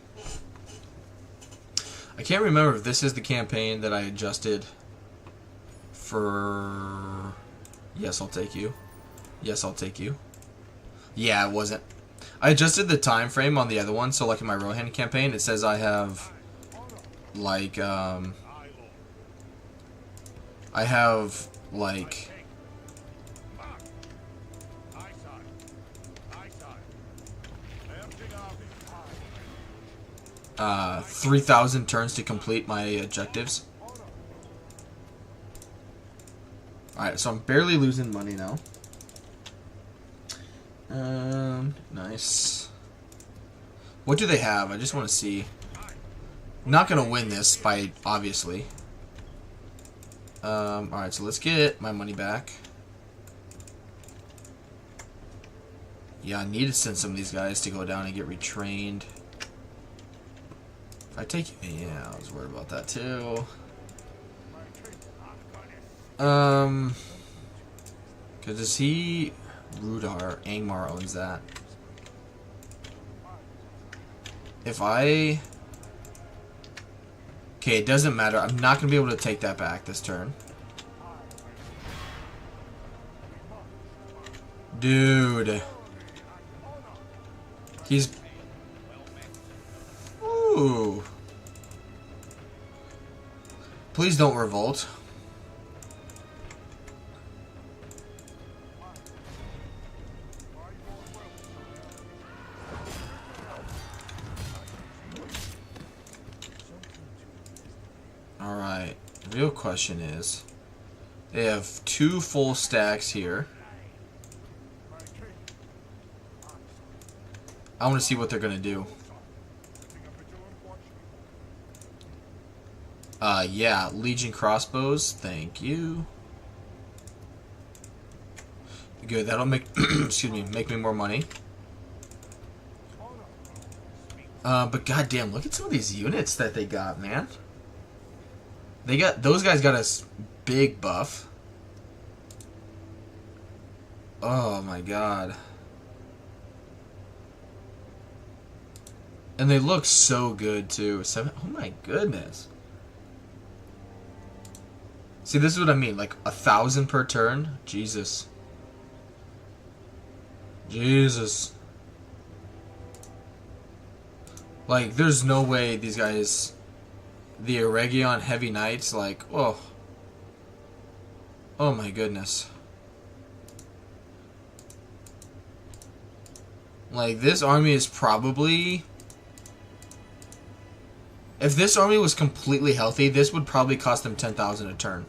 I can't remember if this is the campaign that I adjusted for... Yes, I'll take you. Yes, I'll take you. Yeah, it wasn't. I adjusted the time frame on the other one, so like in my Rohan campaign, it says I have like I have like 3,000 turns to complete my objectives. Alright, so I'm barely losing money now. Nice. What do they have? I just want to see. Not gonna win this fight, obviously. Alright, so let's get my money back. Yeah, I need to send some of these guys to go down and get retrained. If I take... Yeah, I was worried about that too. Because does he... Rudar, Angmar owns that. If I... Okay, it doesn't matter. I'm not going to be able to take that back this turn. Dude. He's... Ooh. Please don't revolt. question is, they have 2 full stacks here. I want to see what they're going to do. Yeah, Legion crossbows. Thank you. Good, that'll make excuse me, make me more money. But goddamn, look at some of these units that they got, man. Those guys got a big buff. Oh my god. And they look so good too. Oh my goodness. See, this is what I mean. Like 1,000 per turn. Jesus. Jesus. Like, there's no way these guys... The Eregion Heavy Knights, like, oh. Oh my goodness. Like, this army is probably... If this army was completely healthy, this would probably cost them 10,000 a turn.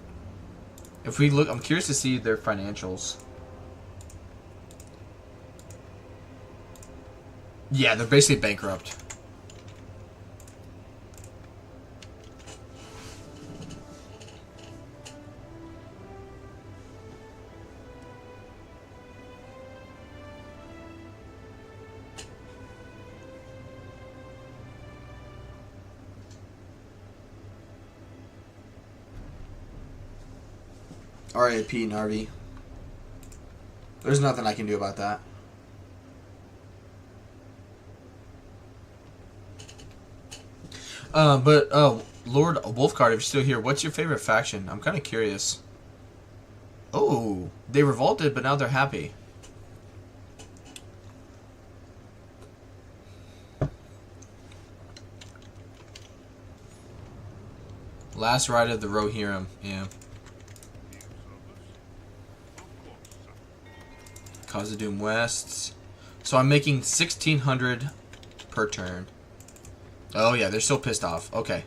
If we look, I'm curious to see their financials. Yeah, they're basically bankrupt. R.I.P. Narvi. There's nothing I can do about that. Lord Wolfcard, if you're still here, what's your favorite faction? I'm kind of curious. Oh, they revolted, but now they're happy. Last ride of the Rohirrim, yeah. Khazad-dûm Wests. So I'm making 1,600 per turn. Oh yeah, they're still pissed off. Okay.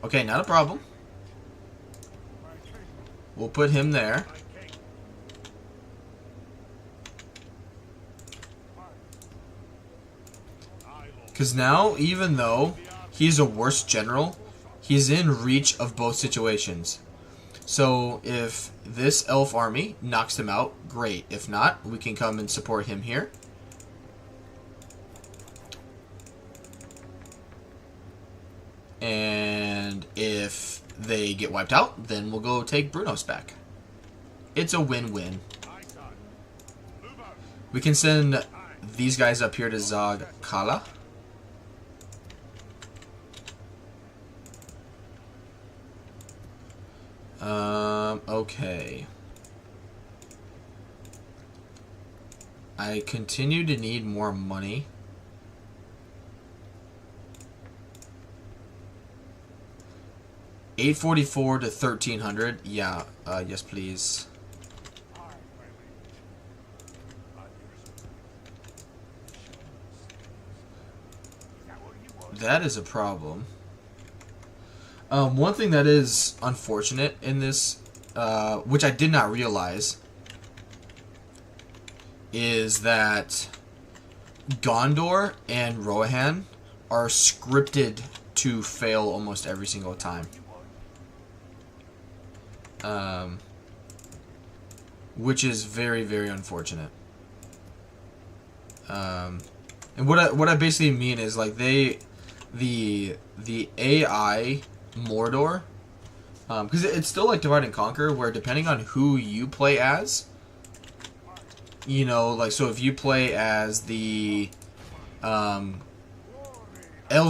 Okay, not a problem. We'll put him there. Because now, even though he's a worse general, he's in reach of both situations. So if this elf army knocks him out, great. If not, we can come and support him here. And if they get wiped out, then we'll go take Brunos back. It's a win-win. We can send these guys up here to Zog Kala. Okay. I continue to need more money. $844 to $1,300. Yeah. Yes, please. That is a problem. One thing that is unfortunate in this, which I did not realize, is that Gondor and Rohan are scripted to fail almost every single time. Which is very, very unfortunate. And what I basically mean is, like, the AI Mordor, because it's still like Divide and Conquer, where depending on who you play as, you know, like, so if you play as the elves,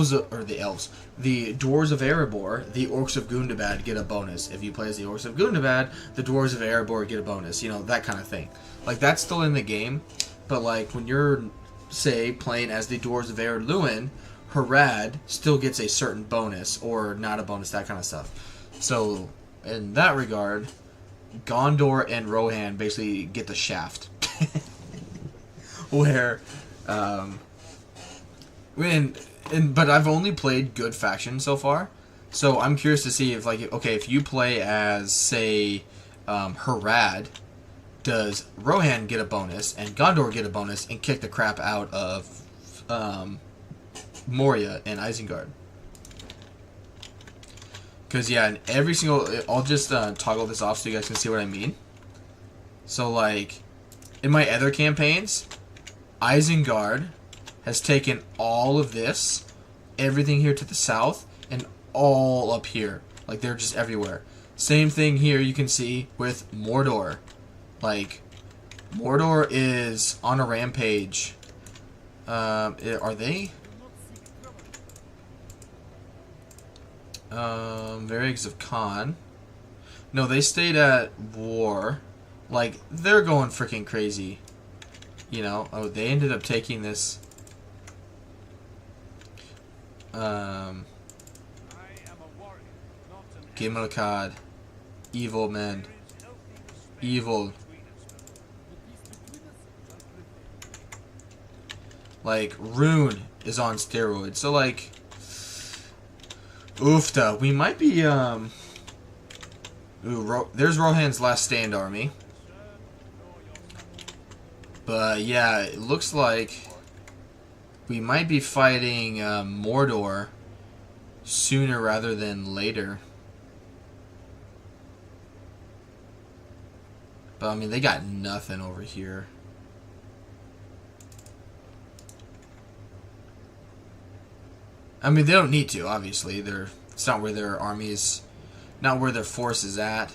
the Dwarves of Erebor, the Orcs of Gundabad get a bonus. If you play as the Orcs of Gundabad, the Dwarves of Erebor get a bonus. You know, that kind of thing. Like, that's still in the game, but like when you're, say, playing as the Dwarves of Ered-Luin, Harad still gets a certain bonus, or not a bonus, that kind of stuff. So, in that regard, Gondor and Rohan basically get the shaft. Where, But I've only played good factions so far, so I'm curious to see if, like, okay, if you play as, say, Harad, does Rohan get a bonus and Gondor get a bonus and kick the crap out of Moria and Isengard? Because, yeah, in every single... I'll just toggle this off so you guys can see what I mean. So, like, in my other campaigns, Isengard has taken all of this, everything here to the south, and all up here. Like, they're just everywhere. Same thing here you can see with Mordor. Like, Mordor is on a rampage. Are they? Varrigs of Khan. No, they stayed at war. Like, they're going freaking crazy. You know? Oh, they ended up taking this. Gimmelkad. Evil men. Evil. Like, Rune is on steroids. So, like, oofta. We might be, there's Rohan's last stand army. But, yeah, it looks like we might be fighting Mordor sooner rather than later. But, I mean, they got nothing over here. I mean, they don't need to, obviously. It's not where their army is, not where their force is at.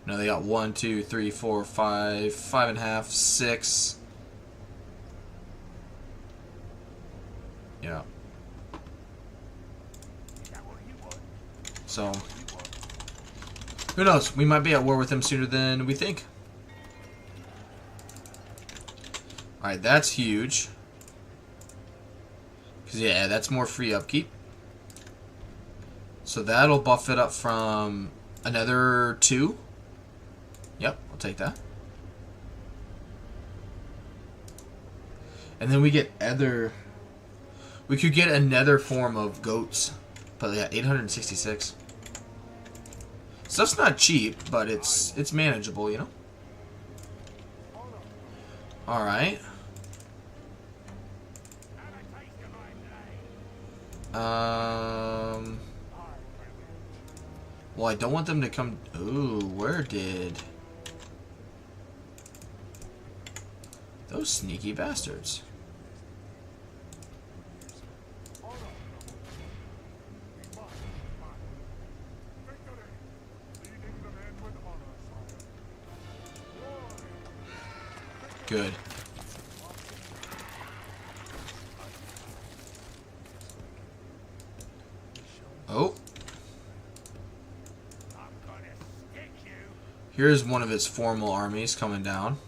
No, they got 1, 2, 3, 4, 5, 5.5, 6. Yeah. So, who knows? We might be at war with them sooner than we think. Alright, that's huge. Because, yeah, that's more free upkeep. So that'll buff it up from another 2. Yep, I'll take that. And then we get other... We could get another form of goats. But, yeah, 866. Stuff's not cheap, but it's manageable, you know? Alright. Well, I don't want them to come... Ooh, where did... Those sneaky bastards. Good. Oh. Here's one of its formal armies coming down.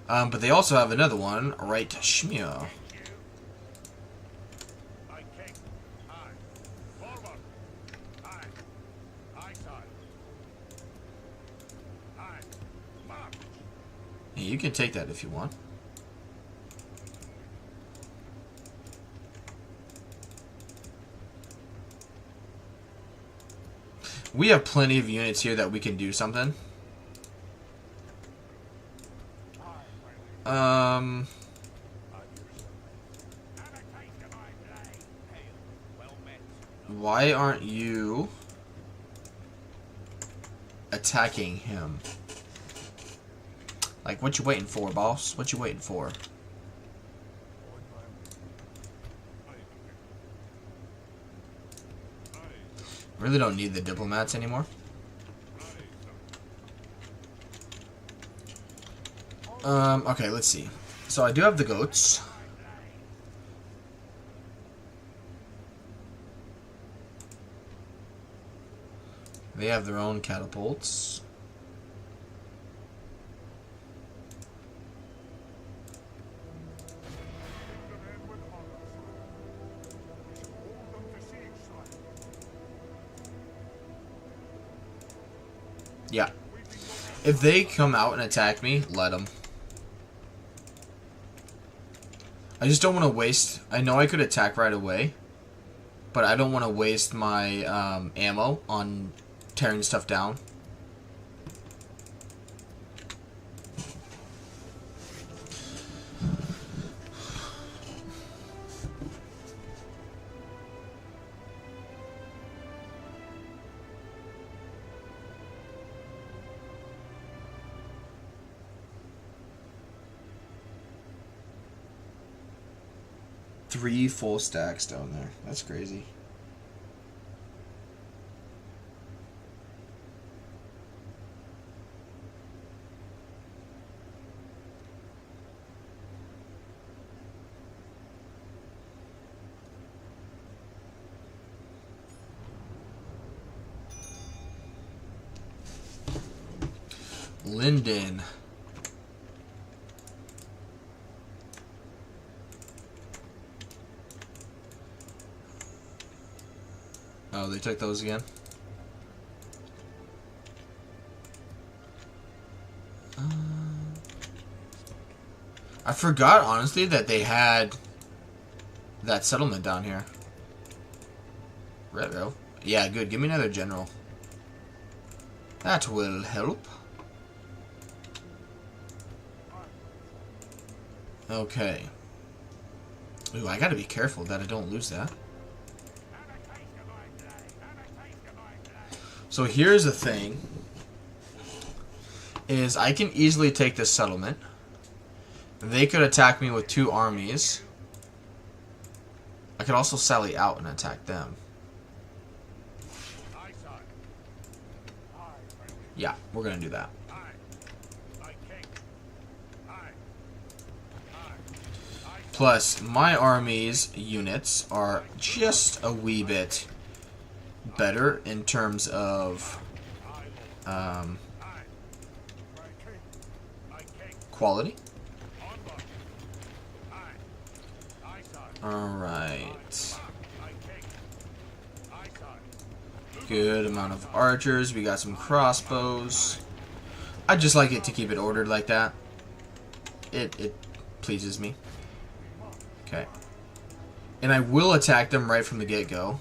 But they also have another one right to Shmir. Yeah, you can take that if you want. We have plenty of units here that we can do something. Why aren't you attacking him? Like, what you waiting for, boss? What you waiting for? Really don't need the diplomats anymore. Okay, let's see. So I do have the goats. They have their own catapults. Yeah. If they come out and attack me, let them. I just don't want to waste... I know I could attack right away, but I don't want to waste my ammo on tearing stuff down. Three full stacks down there. That's crazy. Linden. Oh, they took those again? I forgot, honestly, that they had that settlement down here. Retro. Yeah, good. Give me another general. That will help. Okay. Ooh, I gotta be careful that I don't lose that. So here's the thing, is I can easily take this settlement. They could attack me with 2 armies. I could also sally out and attack them. Yeah, we're gonna do that. Plus, my army's units are just a wee bit better in terms of quality. Alright. Good amount of archers. We got some crossbows. I just like it to keep it ordered like that. It pleases me. Okay. And I will attack them right from the get-go.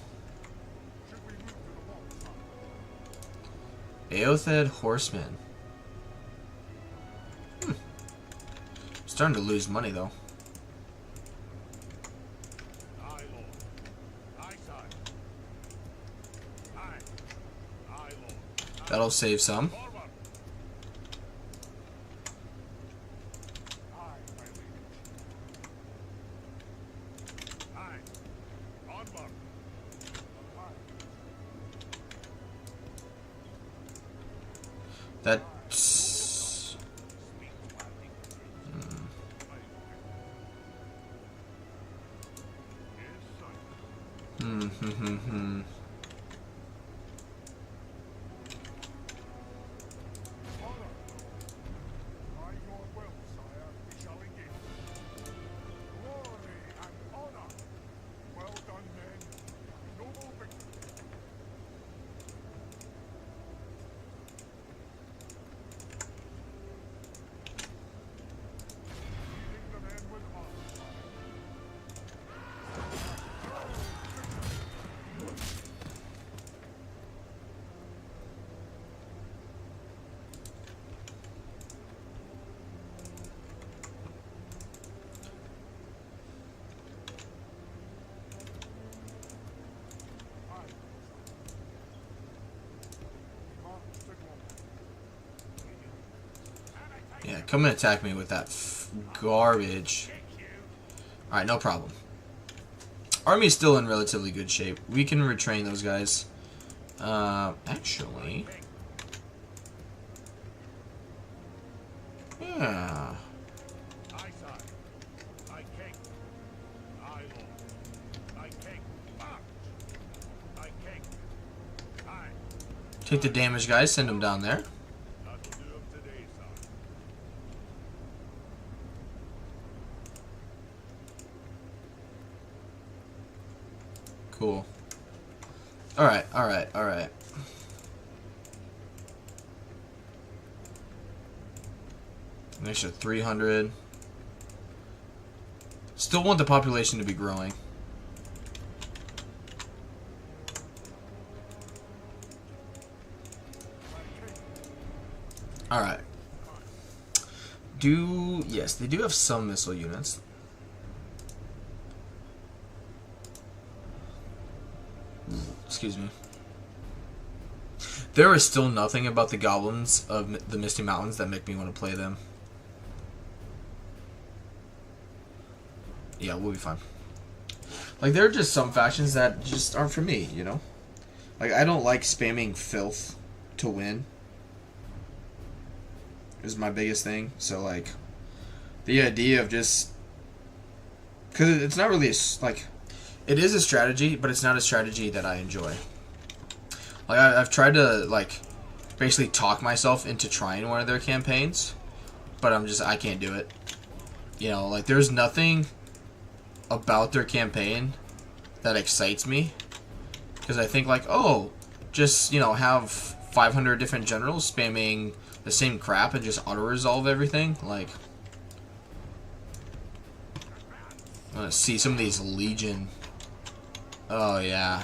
Aothed Horsemen. Starting to lose money, though. That'll save some. That's... Yeah, come and attack me with that garbage. Alright, no problem. Army's still in relatively good shape. We can retrain those guys. Actually... yeah. Take the damage, guys. Send them down there. Cool. Alright, alright, alright. An extra 300. Still want the population to be growing. Alright. Yes, they do have some missile units. Excuse me. There is still nothing about the goblins of the Misty Mountains that make me want to play them. Yeah, we'll be fine. Like, there are just some factions that just aren't for me, you know? Like, I don't like spamming filth to win. Is my biggest thing. So, like, the idea of just... Because it's not really, like... It is a strategy, but it's not a strategy that I enjoy. Like, I've tried to, like, basically talk myself into trying one of their campaigns. But I can't do it. You know, like, there's nothing about their campaign that excites me. Because I think, like, oh, just, you know, have 500 different generals spamming the same crap and just auto-resolve everything. Like, I want to see some of these Legion. Oh, yeah.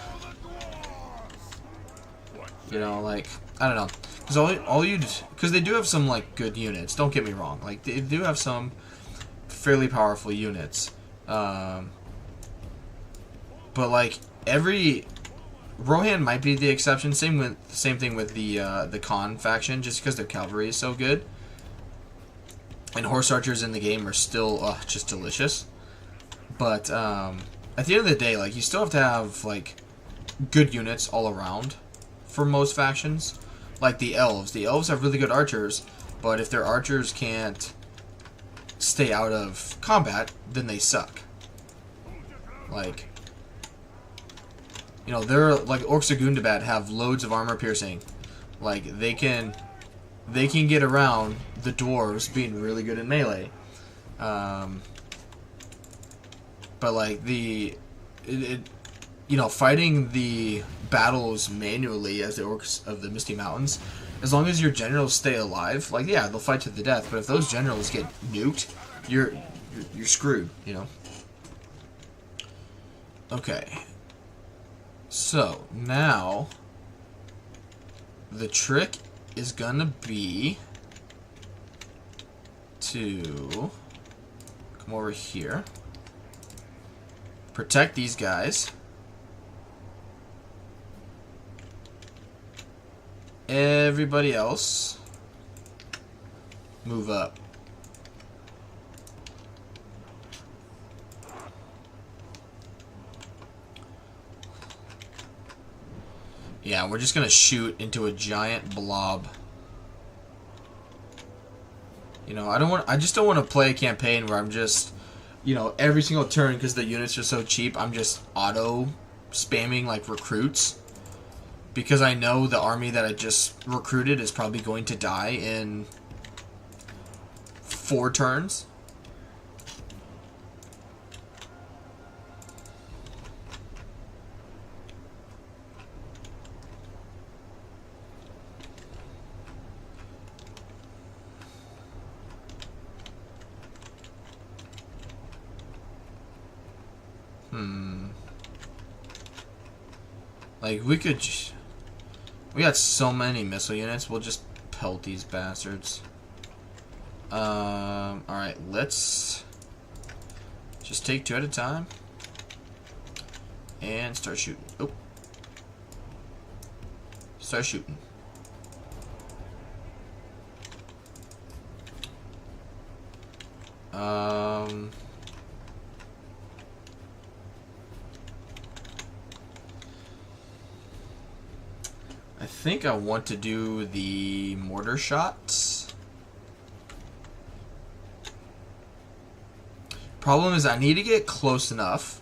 You know, like, I don't know. Because because they do have some, like, good units. Don't get me wrong. Like, they do have some fairly powerful units. But, like, Rohan might be the exception. Same thing with the Khan faction, just because their cavalry is so good. And horse archers in the game are still just delicious. But at the end of the day, like, you still have to have, like, good units all around for most factions. Like the elves. The elves have really good archers, but if their archers can't stay out of combat, then they suck. Like, you know, they're like Orcs of Gundabad have loads of armor piercing. Like, they can get around the dwarves being really good in melee. But like you know, fighting the battles manually as the Orcs of the Misty Mountains, as long as your generals stay alive, like, yeah, they'll fight to the death. But if those generals get nuked, you're screwed. You know. Okay. So, now, the trick is gonna be to come over here, protect these guys, everybody else move up. Yeah, we're just gonna shoot into a giant blob. You know, I just don't want to play a campaign where I'm just, you know, every single turn, because the units are so cheap, I'm just auto spamming like recruits, because I know the army that I just recruited is probably going to die in 4 turns. Like, we got so many missile units, we'll just pelt these bastards. Alright, let's just take 2 at a time and start shooting. Oh. Start shooting. I think I want to do the mortar shots. Problem is, I need to get close enough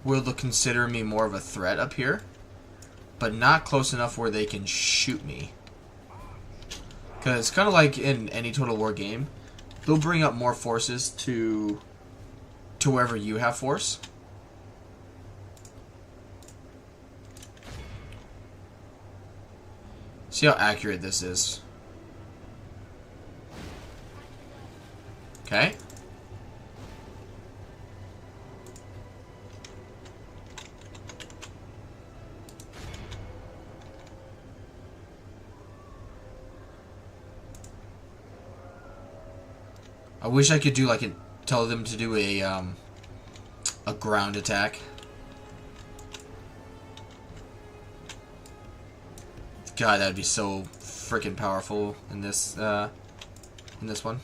where they'll consider me more of a threat up here, but not close enough where they can shoot me. Because it's kind of like in any Total War game, they'll bring up more forces to wherever you have force. See how accurate this is. Okay. I wish I could do like tell them to do a ground attack. God, that'd be so freaking powerful in this one.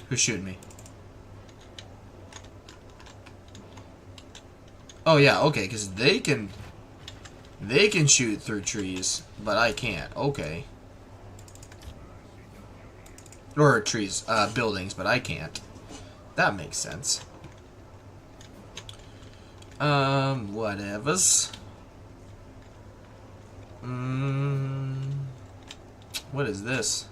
Who's shooting me? Oh yeah, okay, because they can shoot through trees, but I can't. Okay. Or trees, buildings, but I can't. That makes sense. Whatevers. What is this?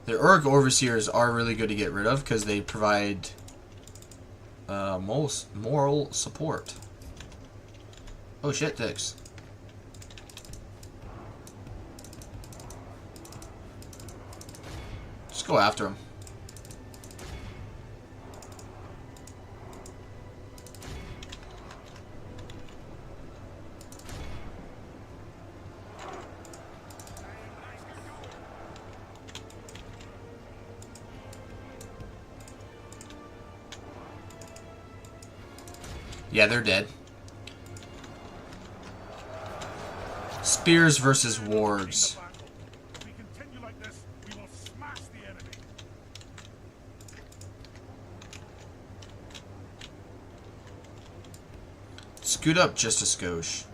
The Uruk Overseers are really good to get rid of because they provide most moral support. Oh shit, Dix. Just go after him. Yeah, they're dead. Spears versus wargs. If we continue like this, we will smash the enemy. Scoot up just a skosh.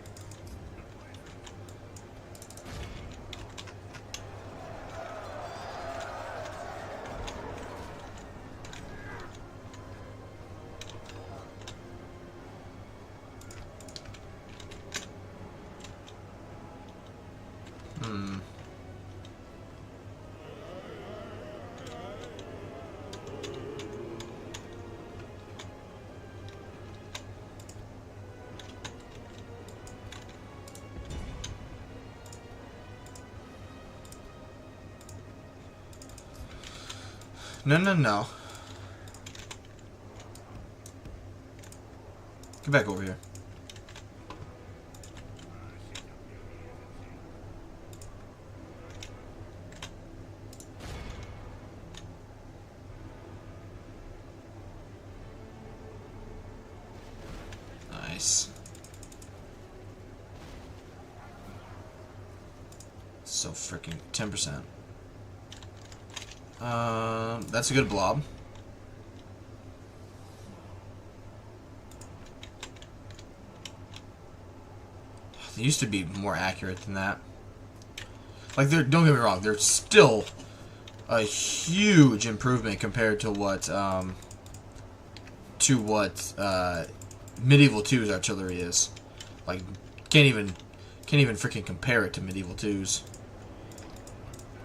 No, no, no. Get back over here. Nice. So freaking 10%. That's a good blob. They used to be more accurate than that. Like, don't get me wrong, they're still a huge improvement compared to what Medieval 2's artillery is. Like, can't even freaking compare it to Medieval 2's,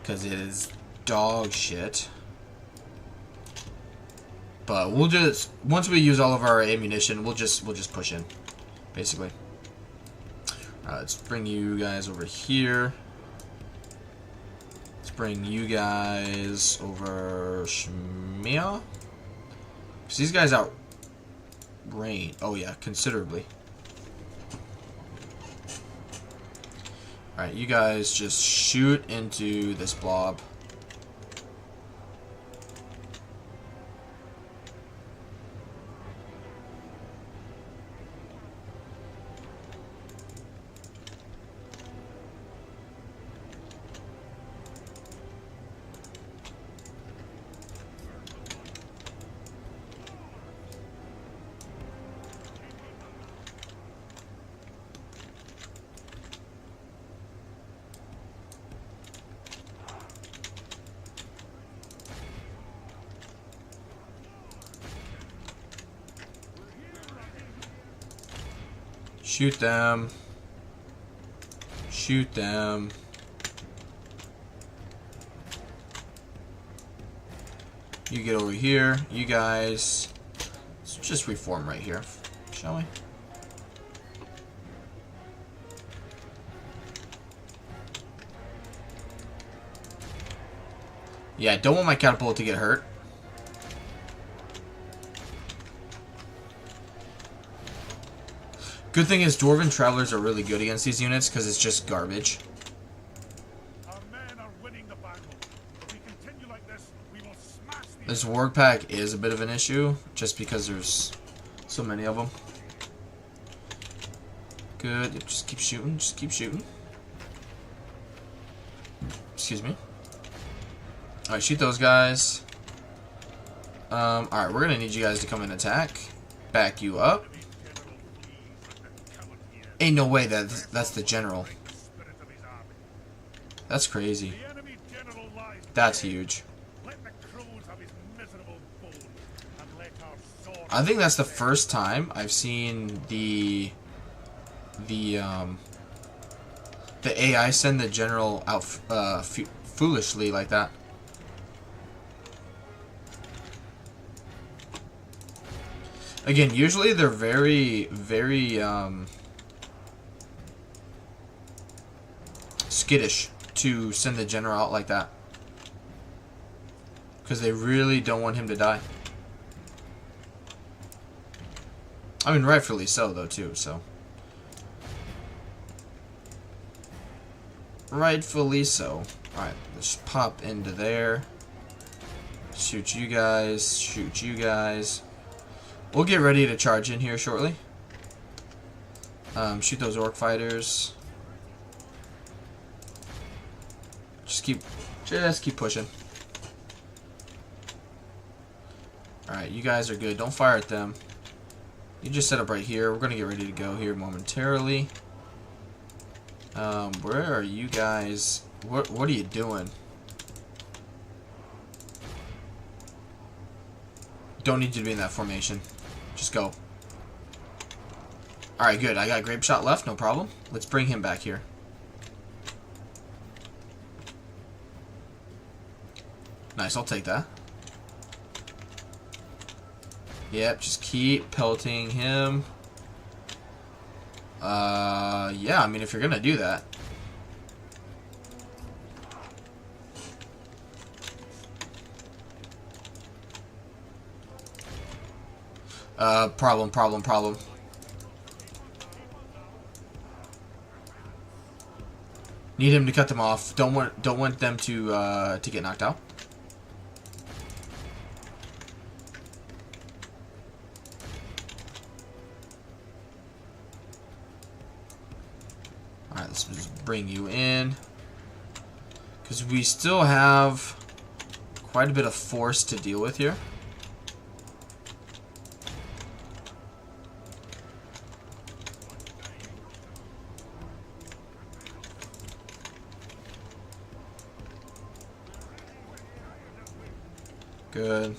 because it is dog shit. But we'll just, once we use all of our ammunition, we'll just push in, basically. Let's bring you guys over here. Let's bring you guys over Shmia. Because these guys out range. Oh yeah, considerably. Alright, you guys just shoot into this blob. Shoot them. Shoot them. You get over here. You guys. Let's just reform right here, shall we? Yeah, don't want my catapult to get hurt. Good thing is Dwarven Travelers are really good against these units because it's just garbage. Our men are winning the battle. If we continue like this, we will smash the This Warg Pack is a bit of an issue just because there's so many of them. Good. Yep, just keep shooting. Just keep shooting. Excuse me. Alright, shoot those guys. Alright, we're gonna need you guys to come and attack. Back you up. Ain't no way that's the general. That's crazy. That's huge. I think that's the first time I've seen the AI send the general out foolishly like that. Again, usually they're very skittish to send the general out like that because they really don't want him to die. I mean, rightfully so, though, too, so. Rightfully so. Alright, let's pop into there. Shoot you guys. Shoot you guys. We'll get ready to charge in here shortly. Shoot those orc fighters. Just keep pushing. Alright, you guys are good. Don't fire at them. You just set up right here. We're gonna get ready to go here momentarily. Where are you guys? What are you doing? Don't need you to be in that formation. Just go. Alright, good. I got grape shot left, no problem. Let's bring him back here. Nice, I'll take that. Yep, just keep pelting him. Yeah, I mean, if you're gonna do that. Problem. Need him to cut them off. Don't want them to get knocked out. Alright, let's just bring you in. Because we still have quite a bit of force to deal with here. Good.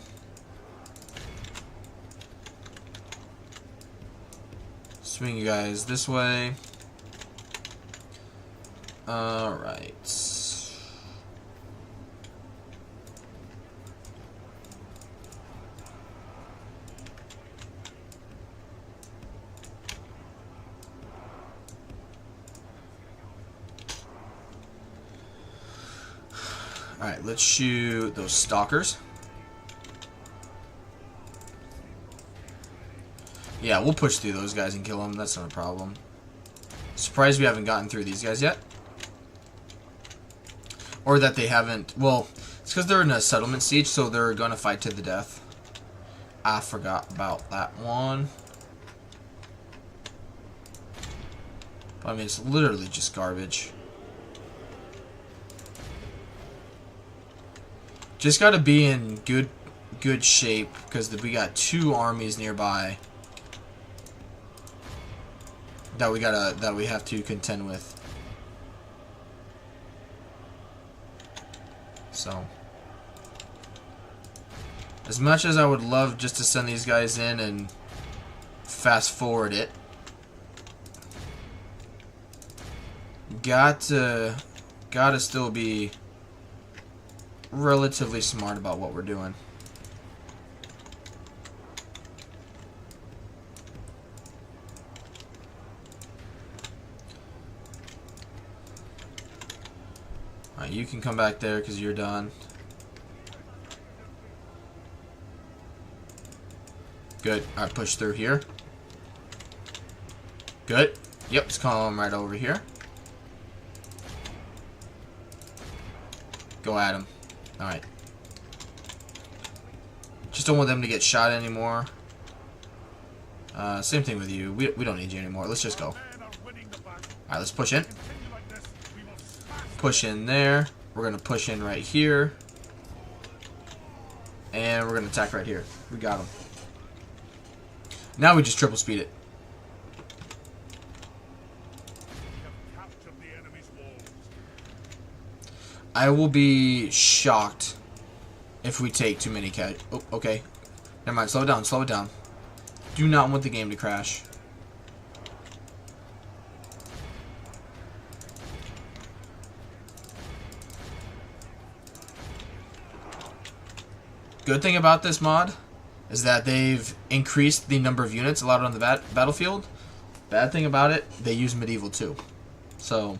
Swing you guys this way. Alright. Alright, let's shoot those stalkers. Yeah, we'll push through those guys and kill them. That's not a problem. Surprised we haven't gotten through these guys yet. Or that they haven't... Well, it's because they're in a settlement siege, so they're going to fight to the death. I forgot about that one. But, I mean, it's literally just garbage. Just got to be in good shape, because we got 2 armies nearby that we have to contend with. So, as much as I would love just to send these guys in and fast forward it, gotta still be relatively smart about what we're doing. You can come back there because you're done. Good. Alright, push through here. Good. Yep, let's call him right over here. Go at him. Alright. Just don't want them to get shot anymore. Same thing with you. We don't need you anymore. Let's just go. Alright, let's push in. Push in there. We're going to push in right here. And we're going to attack right here. We got him. Now we just triple speed it. I will be shocked if we take too many Oh, okay. Never mind. Slow it down. Slow it down. Do not want the game to crash. Good thing about this mod is that they've increased the number of units allowed on the battlefield. Bad thing about it, they use Medieveal too. So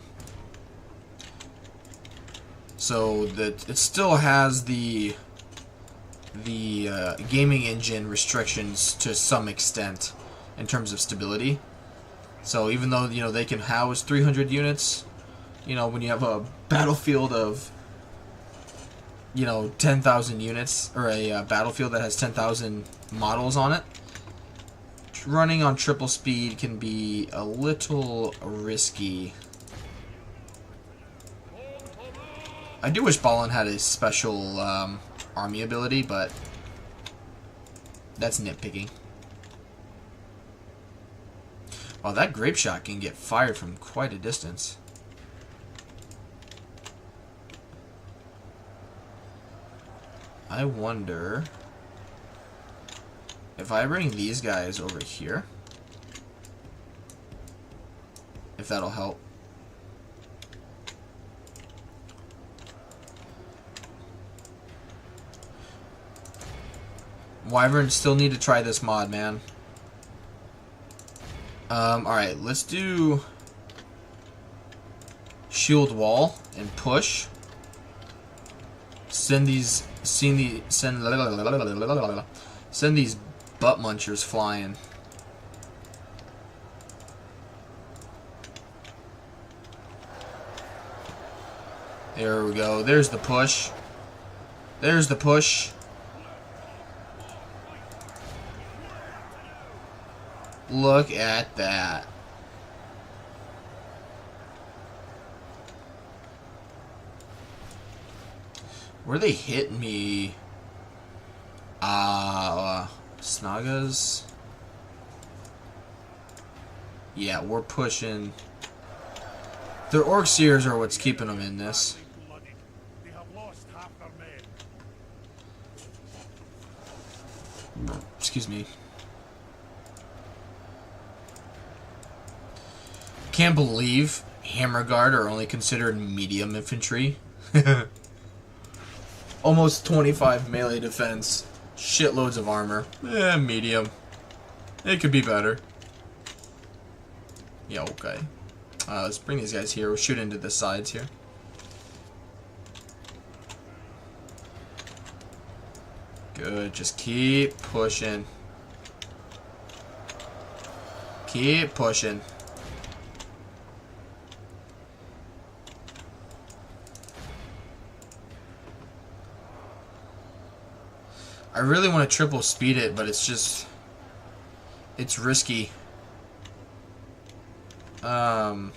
that it still has the gaming engine restrictions to some extent in terms of stability. So even though they can house 300 units, when you have a battlefield of 10,000 units, or a battlefield that has 10,000 models on it, running on triple speed can be a little risky. I do wish Ballin had a special army ability, but that's nitpicking. Wow, that grape shot can get fired from quite a distance. I wonder if I bring these guys over here, if that'll help. Wyvern, still need to try this mod, man. Alright, let's do shield wall and push. Send these butt munchers flying. There we go. There's the push. There's the push. Look at that. Where they hit me? Snagas? Yeah, we're pushing. Their Orc Seers are what's keeping them in this. They have lost half their men. Excuse me. Can't believe Hammer Guard are only considered medium infantry. Almost 25 melee defense. Shitloads of armor. Medium. It could be better. Yeah, okay. Let's bring these guys here. We'll shoot into the sides here. Good. Just keep pushing. Keep pushing. I really want to triple speed it, but it's just... it's risky. I'm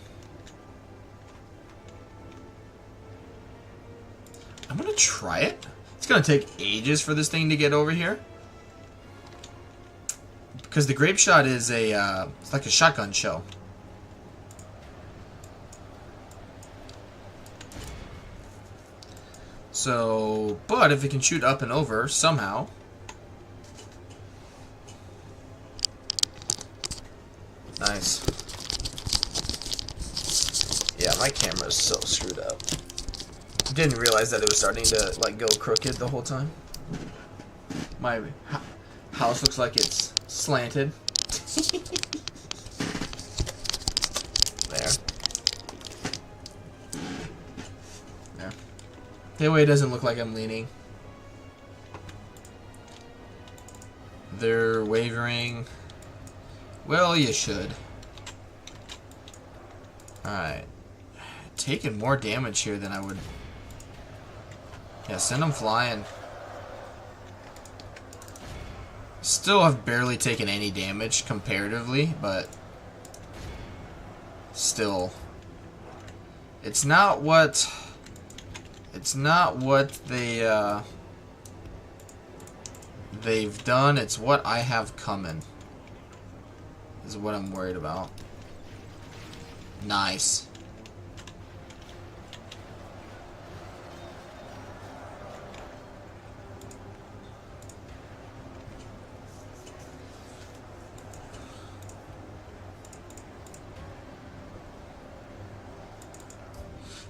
gonna try it. It's gonna take ages for this thing to get over here. Because the grape shot is a, it's like a shotgun shell. So, but if it can shoot up and over somehow. Nice. Yeah, my camera's so screwed up. Didn't realize that it was starting to like go crooked the whole time. My house looks like it's slanted. There. There. That way it doesn't look like I'm leaning. They're wavering. Well, you should. Alright. Taking more damage here than I would. Yeah, send them flying. Still have barely taken any damage comparatively, but still. It's not what they've done, it's what I have coming. Is what I'm worried about. Nice.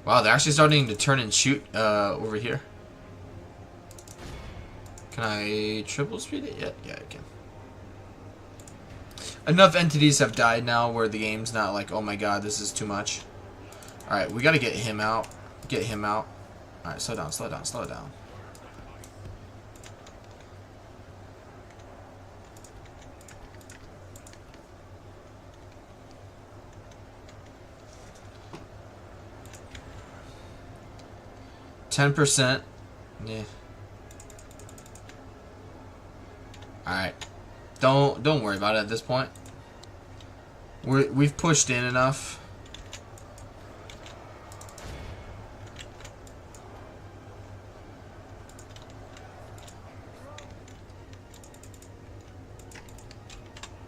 Wow, they're actually starting to turn and shoot over here. Can I triple speed it yet? Yeah, I can. Enough entities have died now where the game's not like, oh my god, this is too much. Alright, we gotta get him out. Get him out. Alright, slow down, slow down, slow down. %. Yeah. Alright. Don't worry about it at this point. We've pushed in enough.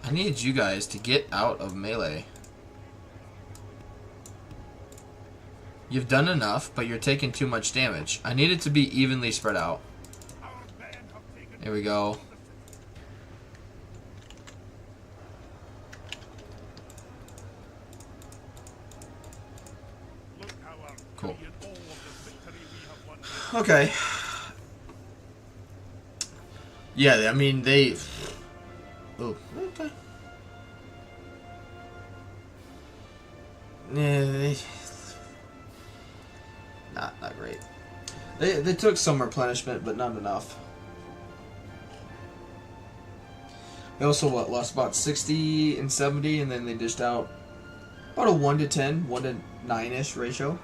I need you guys to get out of melee. You've done enough, but you're taking too much damage. I need it to be evenly spread out. There we go. Cool. Okay. Yeah, I mean, they... Oh, okay. Yeah, they... Not great. They took some replenishment, but not enough. They also lost about 60 and 70, and then they dished out about a 1 to 10, 1 to 9-ish ratio.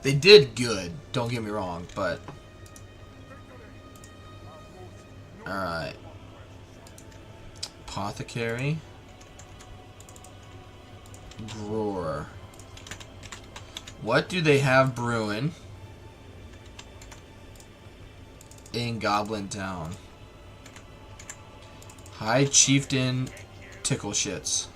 They did good, don't get me wrong, but... Alright. Apothecary. Grower. What do they have brewing in Goblin Town? High Chieftain Tickle Shits.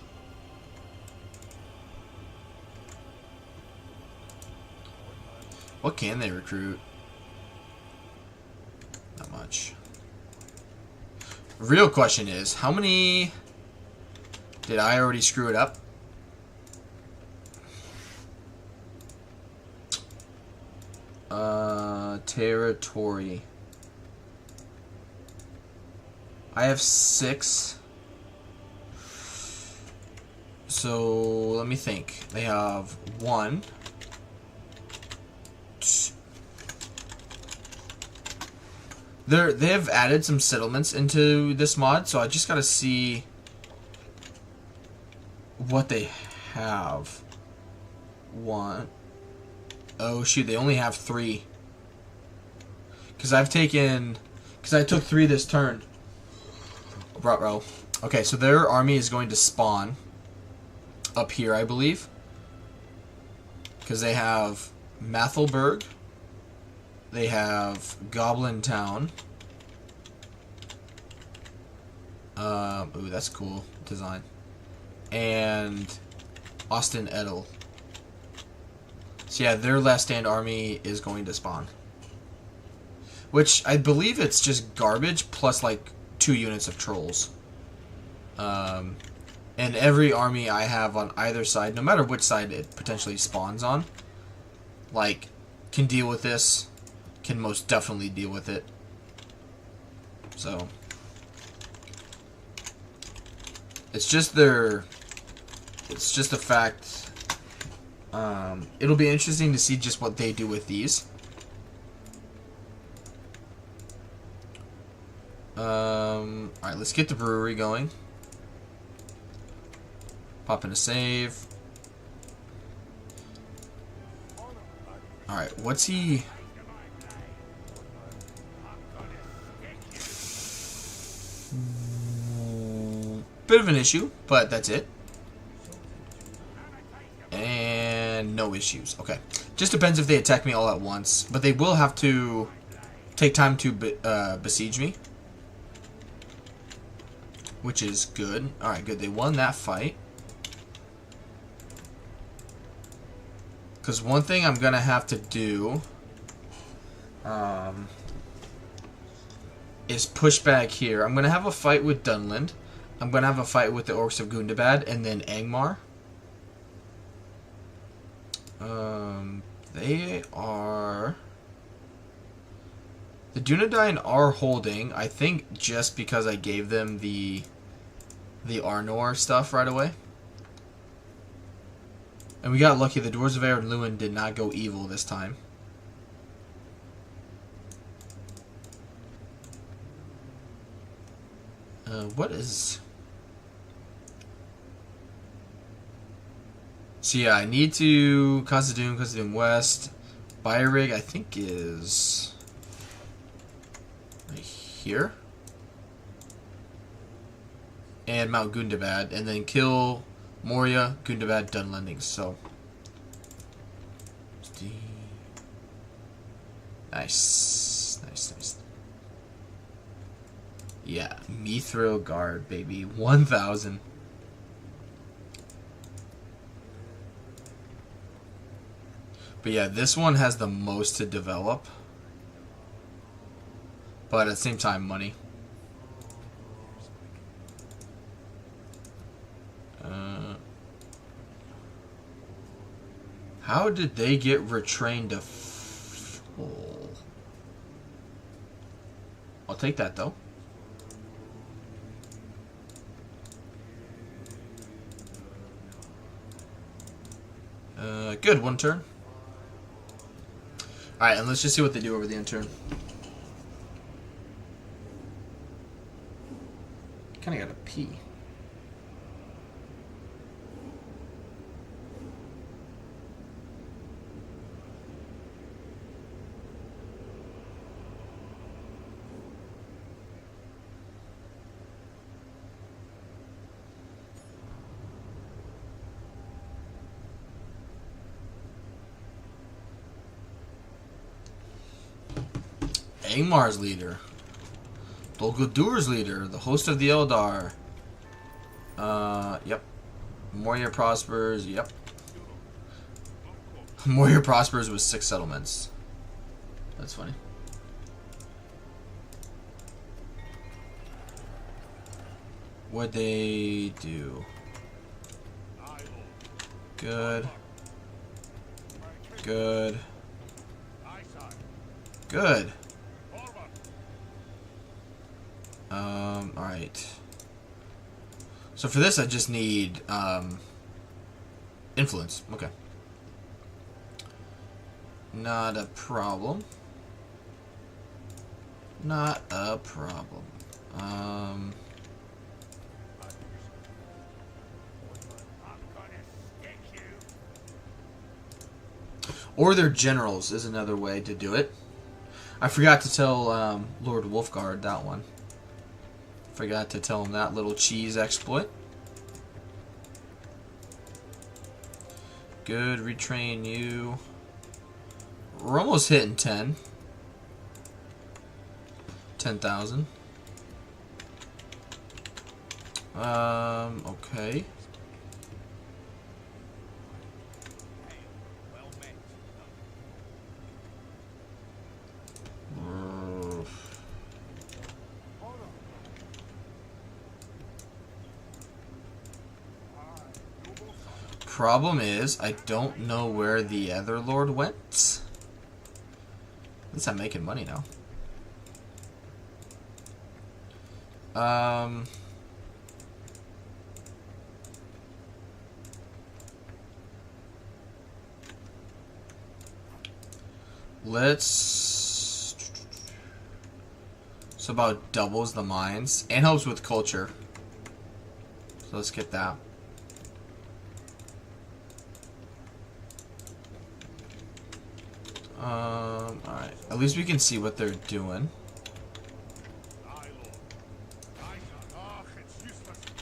What can they recruit? Not much. Real question is, how many... Did I already screw it up? Territory. I have 6. So, let me think. They have 1. They've added some settlements into this mod, so I just gotta see what they have. 1. Oh shoot, they only have 3. Because I took 3 this turn. Ruh-roh. Okay, so their army is going to spawn up here, I believe. Because they have Mathelberg. They have Goblin Town. Ooh, that's cool design. And Austin Edel. So yeah, their last stand army is going to spawn. Which I believe it's just garbage plus like 2 units of trolls. And every army I have on either side, no matter which side it potentially spawns on, like, can deal with this. Can most definitely deal with it. So it's just the fact It'll be interesting to see just what they do with these. Alright, let's get the brewery going. Pop in a save. Alright, what's he... Bit of an issue, but that's it. And no issues. Okay. Just depends if they attack me all at once. But they will have to take time to besiege me. Which is good. Alright, good. They won that fight. Because one thing I'm going to have to do is push back here. I'm going to have a fight with Dunland. I'm going to have a fight with the Orcs of Gundabad and then Angmar. They are... The Dunedain are holding, I think just because I gave them the Arnor stuff right away. And we got lucky, the Dwarves of Aaron Lewin did not go evil this time. What is... So yeah, I need to Khazad-dûm West. Bairig, I think, is right here. And Mount Gundabad. And then kill Moria, Gundabad, Dunlending. So. Nice. Nice. Yeah, Mithril Guard, baby. 1,000. But yeah, this one has the most to develop. But at the same time, money. How did they get retrained to full? I'll take that though. Good, one turn. Alright, and let's just see what they do over the end turn. Kinda gotta pee. Angmar's leader. Dol Guldur leader. The host of the Eldar. Yep. Moria prospers. Yep. Moria prospers with 6 settlements. That's funny. What'd they do? Good. Good. Good. Alright. So for this I just need influence. Okay. Not a problem. Not a problem. Or their generals is another way to do it. I forgot to tell Lord Wolfguard that one. Forgot to tell him that little cheese exploit. Good, retrain you. We're almost hitting 10. 10,000. Okay. Problem is, I don't know where the other lord went. At least I'm making money now. Let's... So about doubles the mines. And helps with culture. So let's get that. Alright. At least we can see what they're doing.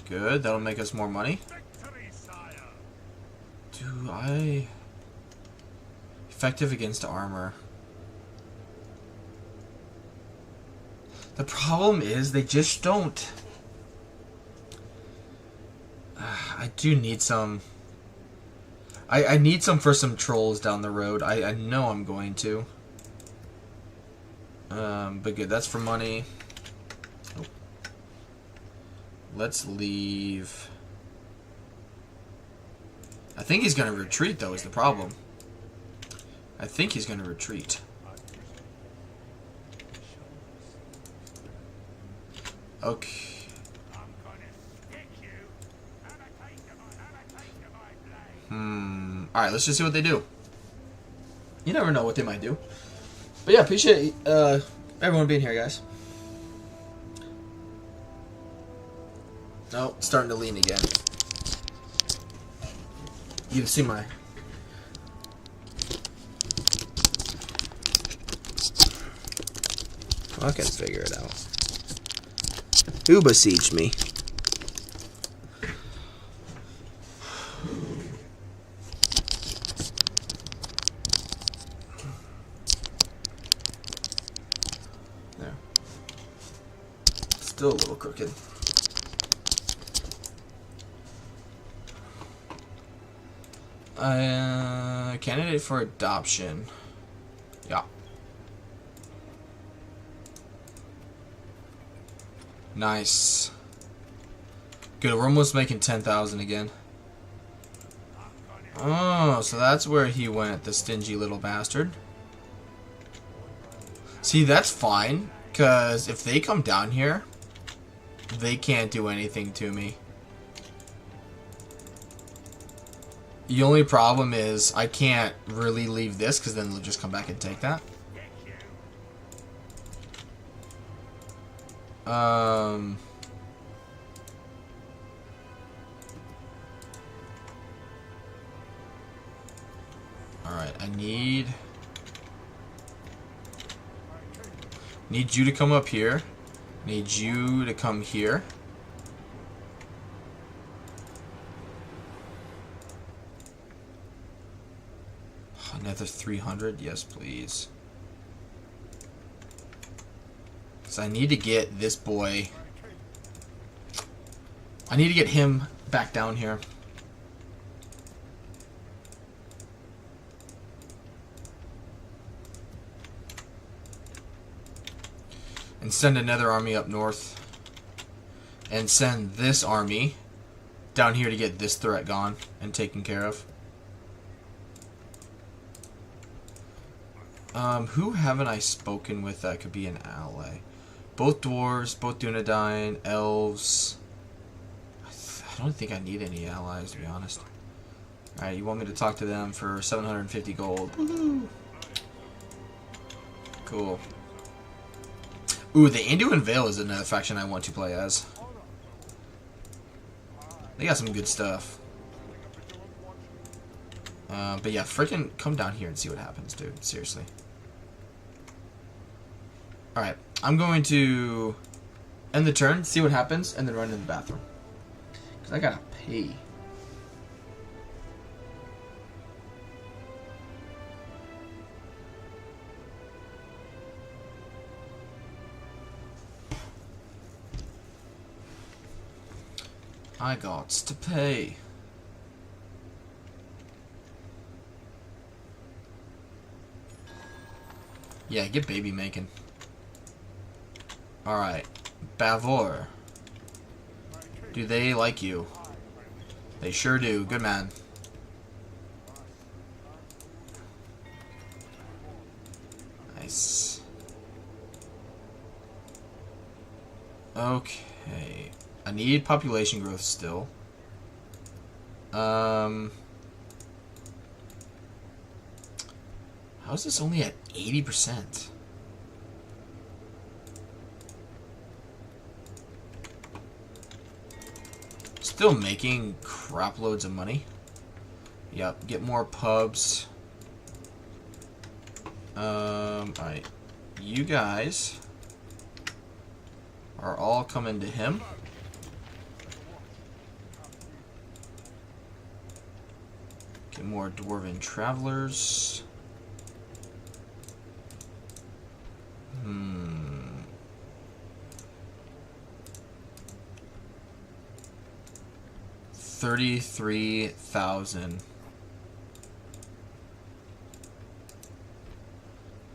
Good. That'll make us more money. Do I... Effective against armor. The problem is they just don't... I do need some... I need some for some trolls down the road. I know I'm going to. But good, that's for money. Oh. Let's leave. I think he's going to retreat, though, is the problem. I think he's going to retreat. Okay. Alright, let's just see what they do. You never know what they might do. But yeah, appreciate everyone being here, guys. Oh, starting to lean again. You can see my... I can figure it out. Who besieged me? There. Still a little crooked. Candidate for adoption. Yeah. Nice. Good, we're almost making 10,000 again. Oh, so that's where he went, the stingy little bastard. See, that's fine, because if they come down here, they can't do anything to me. The only problem is I can't really leave this, because then they'll just come back and take that. Alright, I need you to come up here. Need you to come here. Another 300, yes please. So I need to get this boy. I need to get him back down here. And send another army up north. And send this army down here to get this threat gone and taken care of. Who haven't I spoken with that could be an ally? Both dwarves, both Dunedain, elves. I don't think I need any allies, to be honest. Alright, you want me to talk to them for 750 gold. Woohoo! Cool. Ooh, the Anduin Vale is another faction I want to play as. They got some good stuff. But yeah, freaking come down here and see what happens, dude. Seriously. Alright, I'm going to end the turn, see what happens, and then run to the bathroom. Because I gotta pee. I got to pay. Yeah, get baby making. Alright. Bavor. Do they like you? They sure do. Good man. Nice. Okay. I need population growth still. How How is this only at 80%? Still making crap loads of money. Yep, get more pubs. Alright. You guys are all coming to him. Get more dwarven travelers. 33,000. I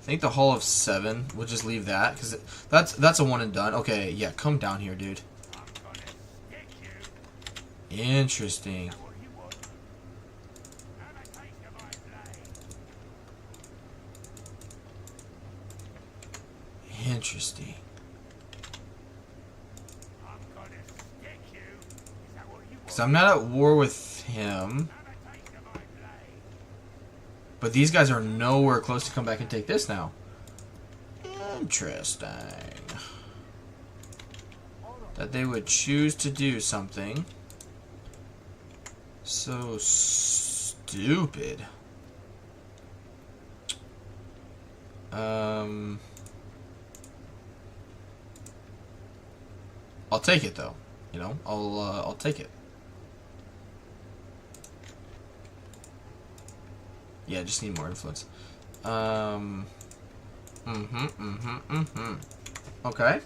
think the Hall of 7. We'll just leave that because that's a one and done. Okay, yeah, come down here, dude. Interesting. Interesting. So I'm not at war with him. But these guys are nowhere close to come back and take this now. Interesting. That they would choose to do something so stupid. I'll take it though. You know, I'll take it. Yeah, just need more influence. Okay.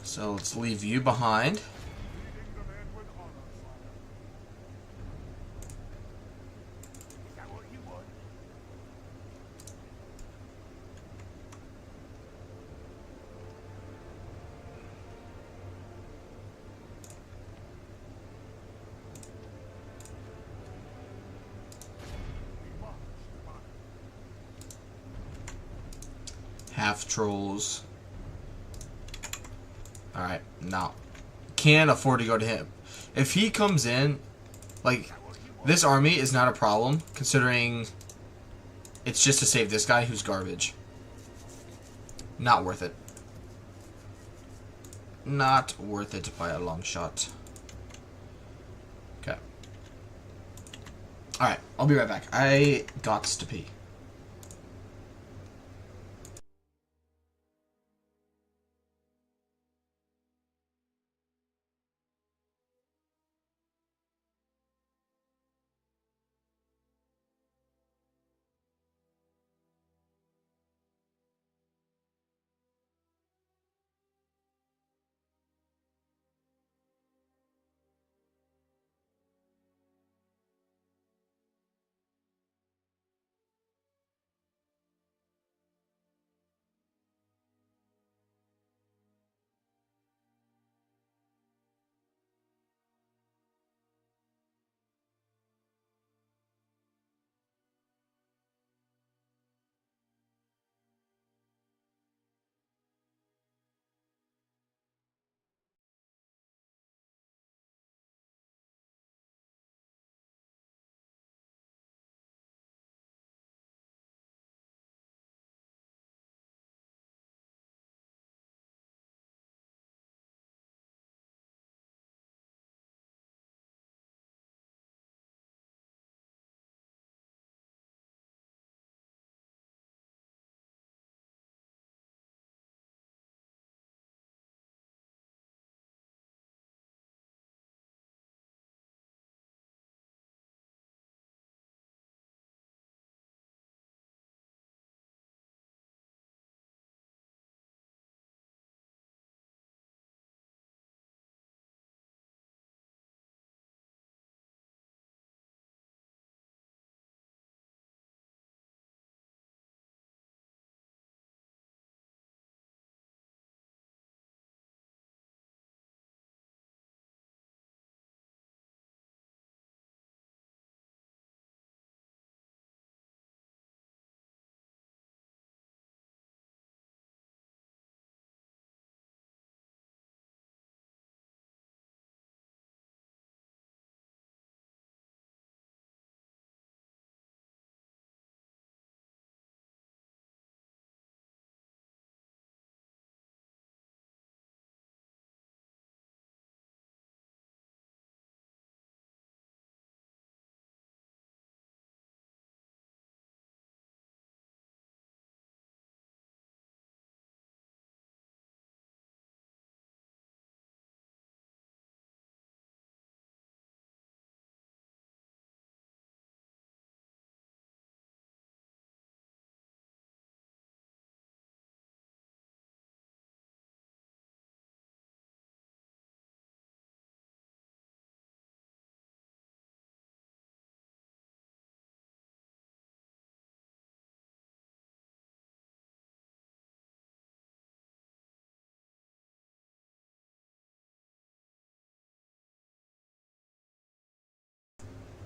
So let's leave you behind. Half trolls. Alright, now. Can't afford to go to him. If he comes in, like, this army is not a problem, considering it's just to save this guy who's garbage. Not worth it. Not worth it by a long shot. Okay. Alright, I'll be right back. I gots to pee.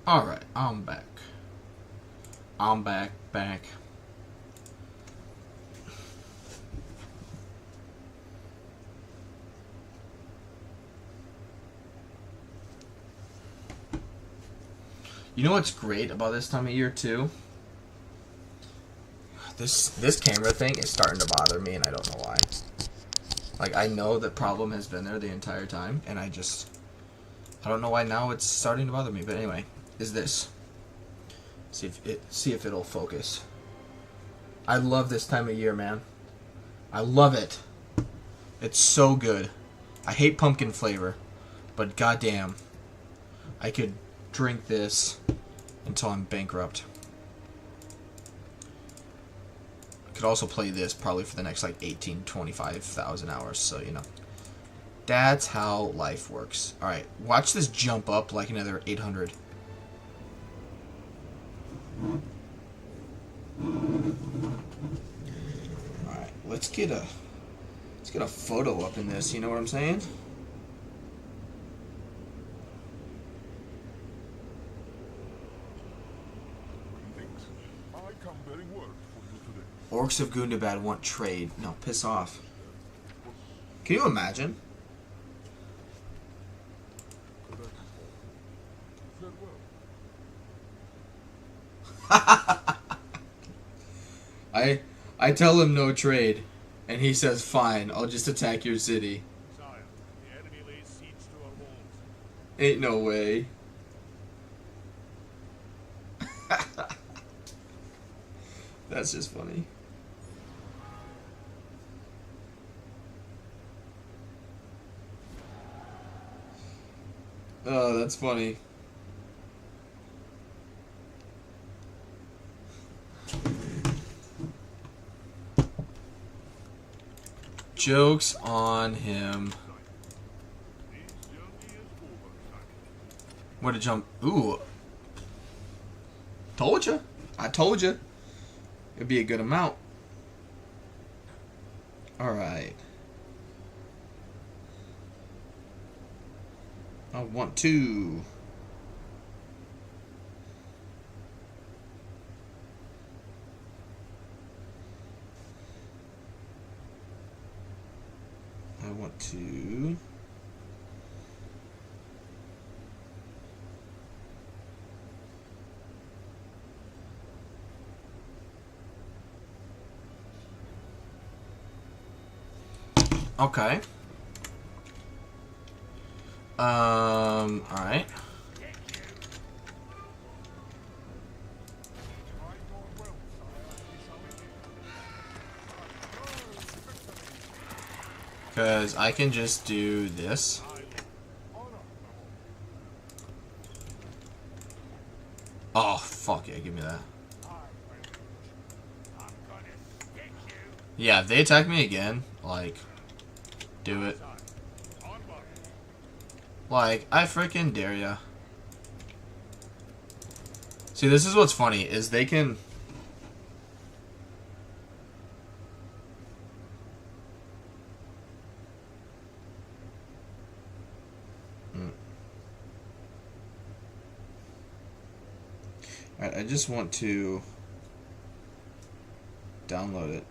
Alright, I'm back. I'm back. You know what's great about this time of year too? This camera thing is starting to bother me, and I don't know why. Like, I know the problem has been there the entire time, and I don't know why now it's starting to bother me. But anyway, is this? See if it'll focus. I love this time of year, man. I love it. It's so good. I hate pumpkin flavor, but goddamn, I could drink this until I'm bankrupt. I could also play this probably for the next like 25,000 hours, so you know. That's how life works. Alright, watch this jump up like another 800. Alright, let's get a photo up in this, you know what I'm saying? Orcs of Gundabad want trade. No, piss off. Can you imagine? I tell him no trade, and he says, fine, I'll just attack your city. Sire, the enemy lays siege to our walls. Ain't no way. That's just funny. Oh, that's funny. Joke's on him. What a jump. Ooh. Told you. I told you. It'd be a good amount. Alright. I want to. I want to. Okay. Alright. Because I can just do this. Oh, fuck yeah, give me that. Yeah, if they attack me again, like, do it. Like, I freaking dare ya. See, this is what's funny, is they can... Alright, I just want to download it.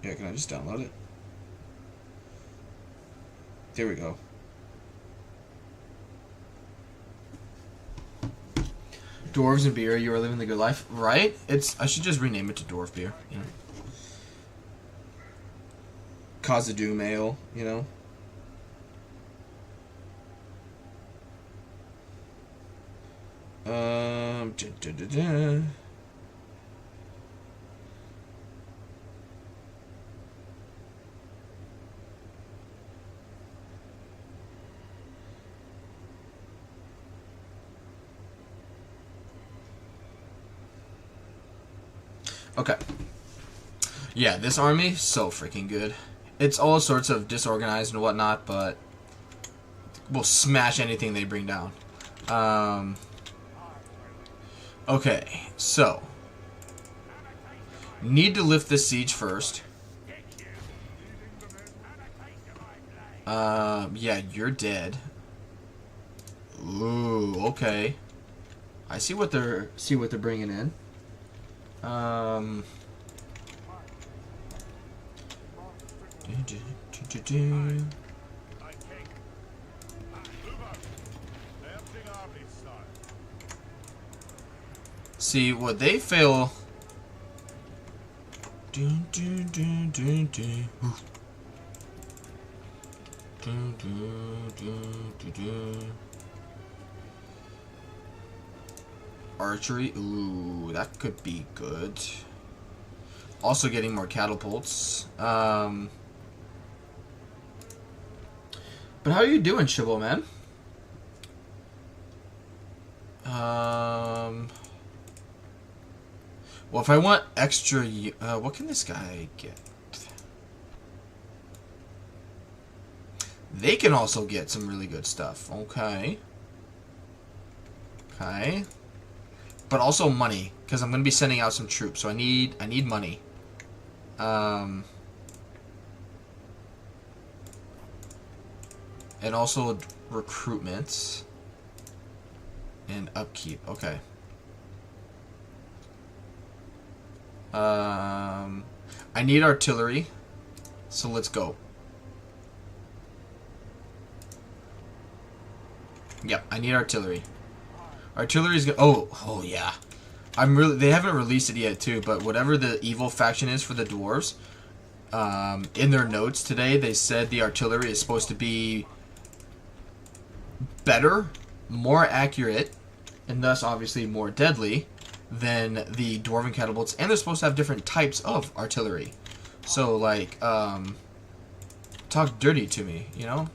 Yeah, can I just download it? There we go. Dwarves and beer, you are living the good life, right? I should just rename it to dwarf beer, you know. Khazad-dûm ale, you know. Okay. Yeah, this army, so freaking good. It's all sorts of disorganized and whatnot, but we'll smash anything they bring down. Okay, so need to lift this siege first. Yeah, you're dead. Ooh, okay. I see what they're bringing in. See what they fail. Archery, ooh, that could be good. Also getting more catapults. But how are you doing, Shibbo, man? Well, if I want extra, what can this guy get? They can also get some really good stuff. Okay. Okay. But also money, because I'm going to be sending out some troops, so I need money. And also recruitment and upkeep. Okay. I need artillery, so let's go. Yep, I need artillery. Artillery's go. Oh yeah. They haven't released it yet too, but whatever the evil faction is for the dwarves, in their notes today they said the artillery is supposed to be better, more accurate, and thus obviously more deadly than the dwarven catapults, and they're supposed to have different types of artillery. So like, talk dirty to me, you know?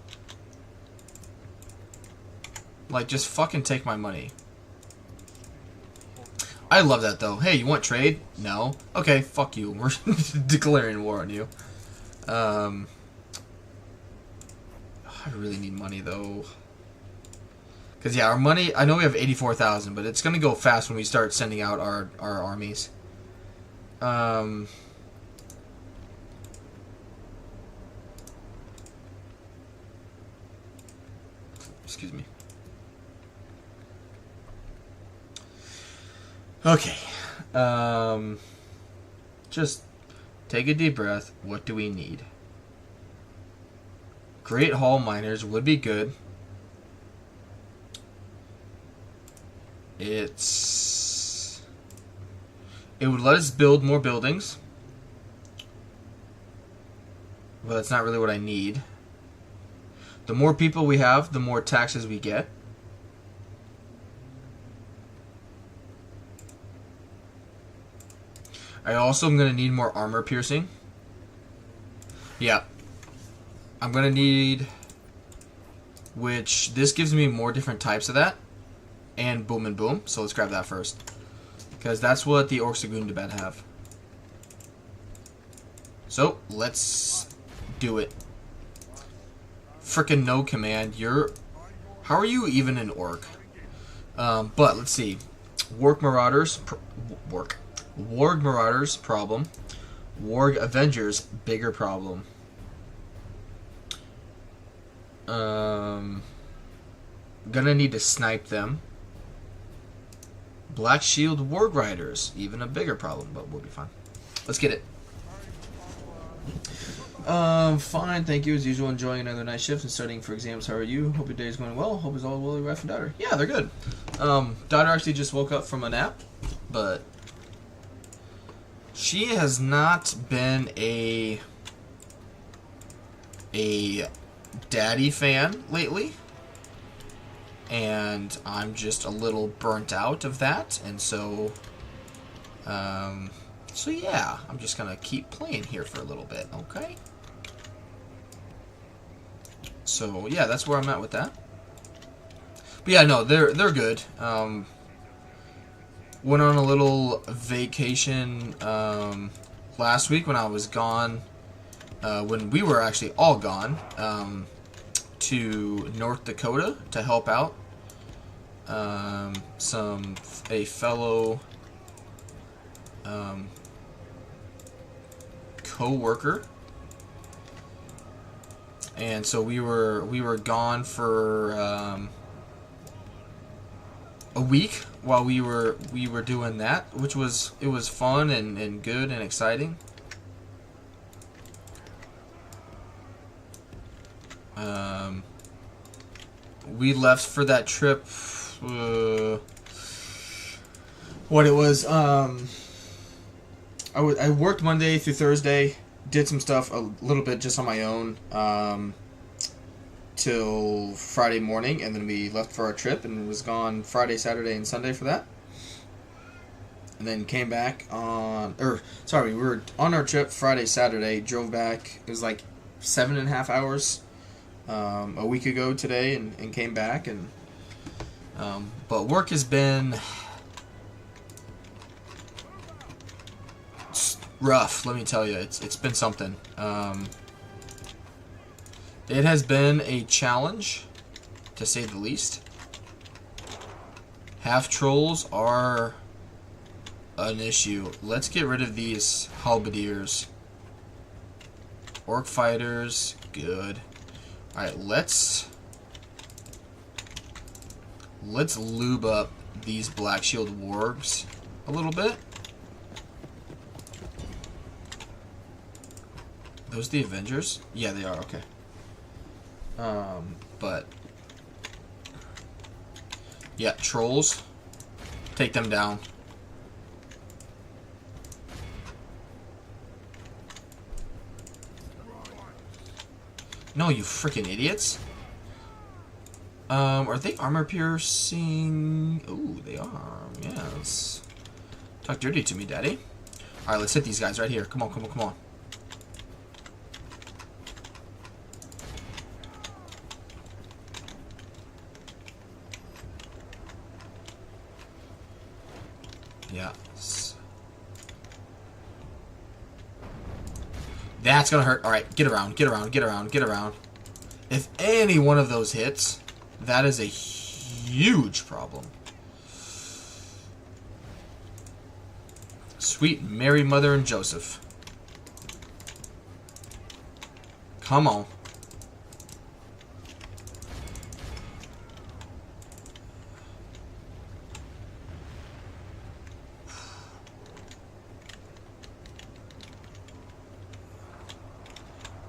Like, just fucking take my money. I love that, though. Hey, you want trade? No. Okay, fuck you. We're declaring war on you. I really need money, though. Because, yeah, our money... I know we have 84,000, but it's going to go fast when we start sending out our armies. Excuse me. Okay. Just take a deep breath. What do we need? Great Hall Miners would be good. It would let us build more buildings. But that's not really what I need. The more people we have, the more taxes we get. I also am going to need more armor piercing. Yeah. I'm going to need... Which, this gives me more different types of that. And boom and boom. So let's grab that first. Because that's what the Orcs of Gundabad have. So, let's do it. Frickin' no command. How are you even an orc? But, let's see. Warg Marauders... Warg Marauders, problem. Warg Avengers, bigger problem. Gonna need to snipe them. Black Shield Warg Riders, even a bigger problem, but we'll be fine. Let's get it. Fine, thank you. As usual, enjoying another night shift and studying for exams. How are you? Hope your day is going well. Hope it's all well with your wife and daughter. Yeah, they're good. Daughter actually just woke up from a nap, but she has not been a daddy fan lately, and I'm just a little burnt out of that, and so yeah, I'm just gonna keep playing here for a little bit, okay? So yeah, that's where I'm at with that. But yeah, no, they're good. Went on a little vacation last week when I was gone, when we were actually all gone, to North Dakota to help out a fellow co-worker, and so we were gone for a week while we were doing that, which was fun and good and exciting. We left for that trip. What it was, I worked Monday through Thursday, did some stuff a little bit just on my own, till Friday morning, and then we left for our trip and was gone Friday, Saturday, and Sunday for that. And then came back on, we were on our trip Friday, Saturday, drove back. It was like 7.5 hours a week ago today, and came back. And but work has been rough, let me tell you. It's been something. It has been a challenge, to say the least. Half trolls are an issue. Let's get rid of these halberdiers. Orc fighters, good. Alright, let's lube up these Black Shield wargs a little bit. Those the Avengers? Yeah, they are, okay. But yeah, trolls, take them down. No, you freaking idiots. Are they armor piercing? Ooh, they are. Yes. Talk dirty to me, daddy. Alright, let's hit these guys right here. Come on, come on, come on. Yeah. That's gonna hurt. Alright, get around, get around, get around, get around. If any one of those hits, that is a huge problem. Sweet Mary, Mother, and Joseph. Come on.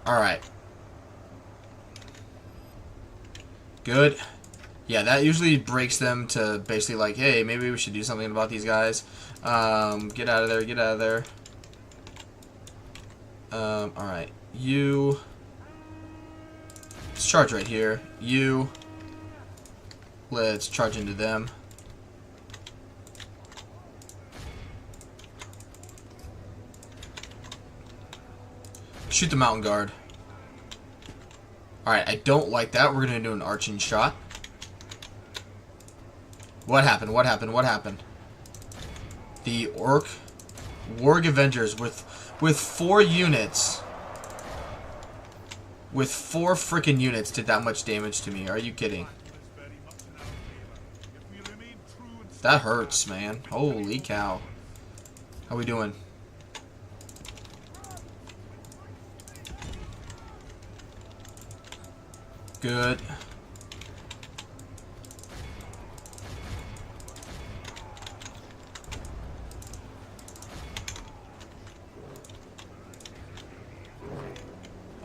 Alright. Good. Yeah, that usually breaks them to basically like, hey, maybe we should do something about these guys. Get out of there, get out of there. Alright. You. Let's charge right here. You. Let's charge into them. Shoot the mountain guard. Alright, I don't like that. We're gonna do an arching shot. What happened? What happened? What happened? The Warg Avengers with 4 units. With 4 freaking units did that much damage to me. Are you kidding? That hurts, man. Holy cow. How we doing? Good.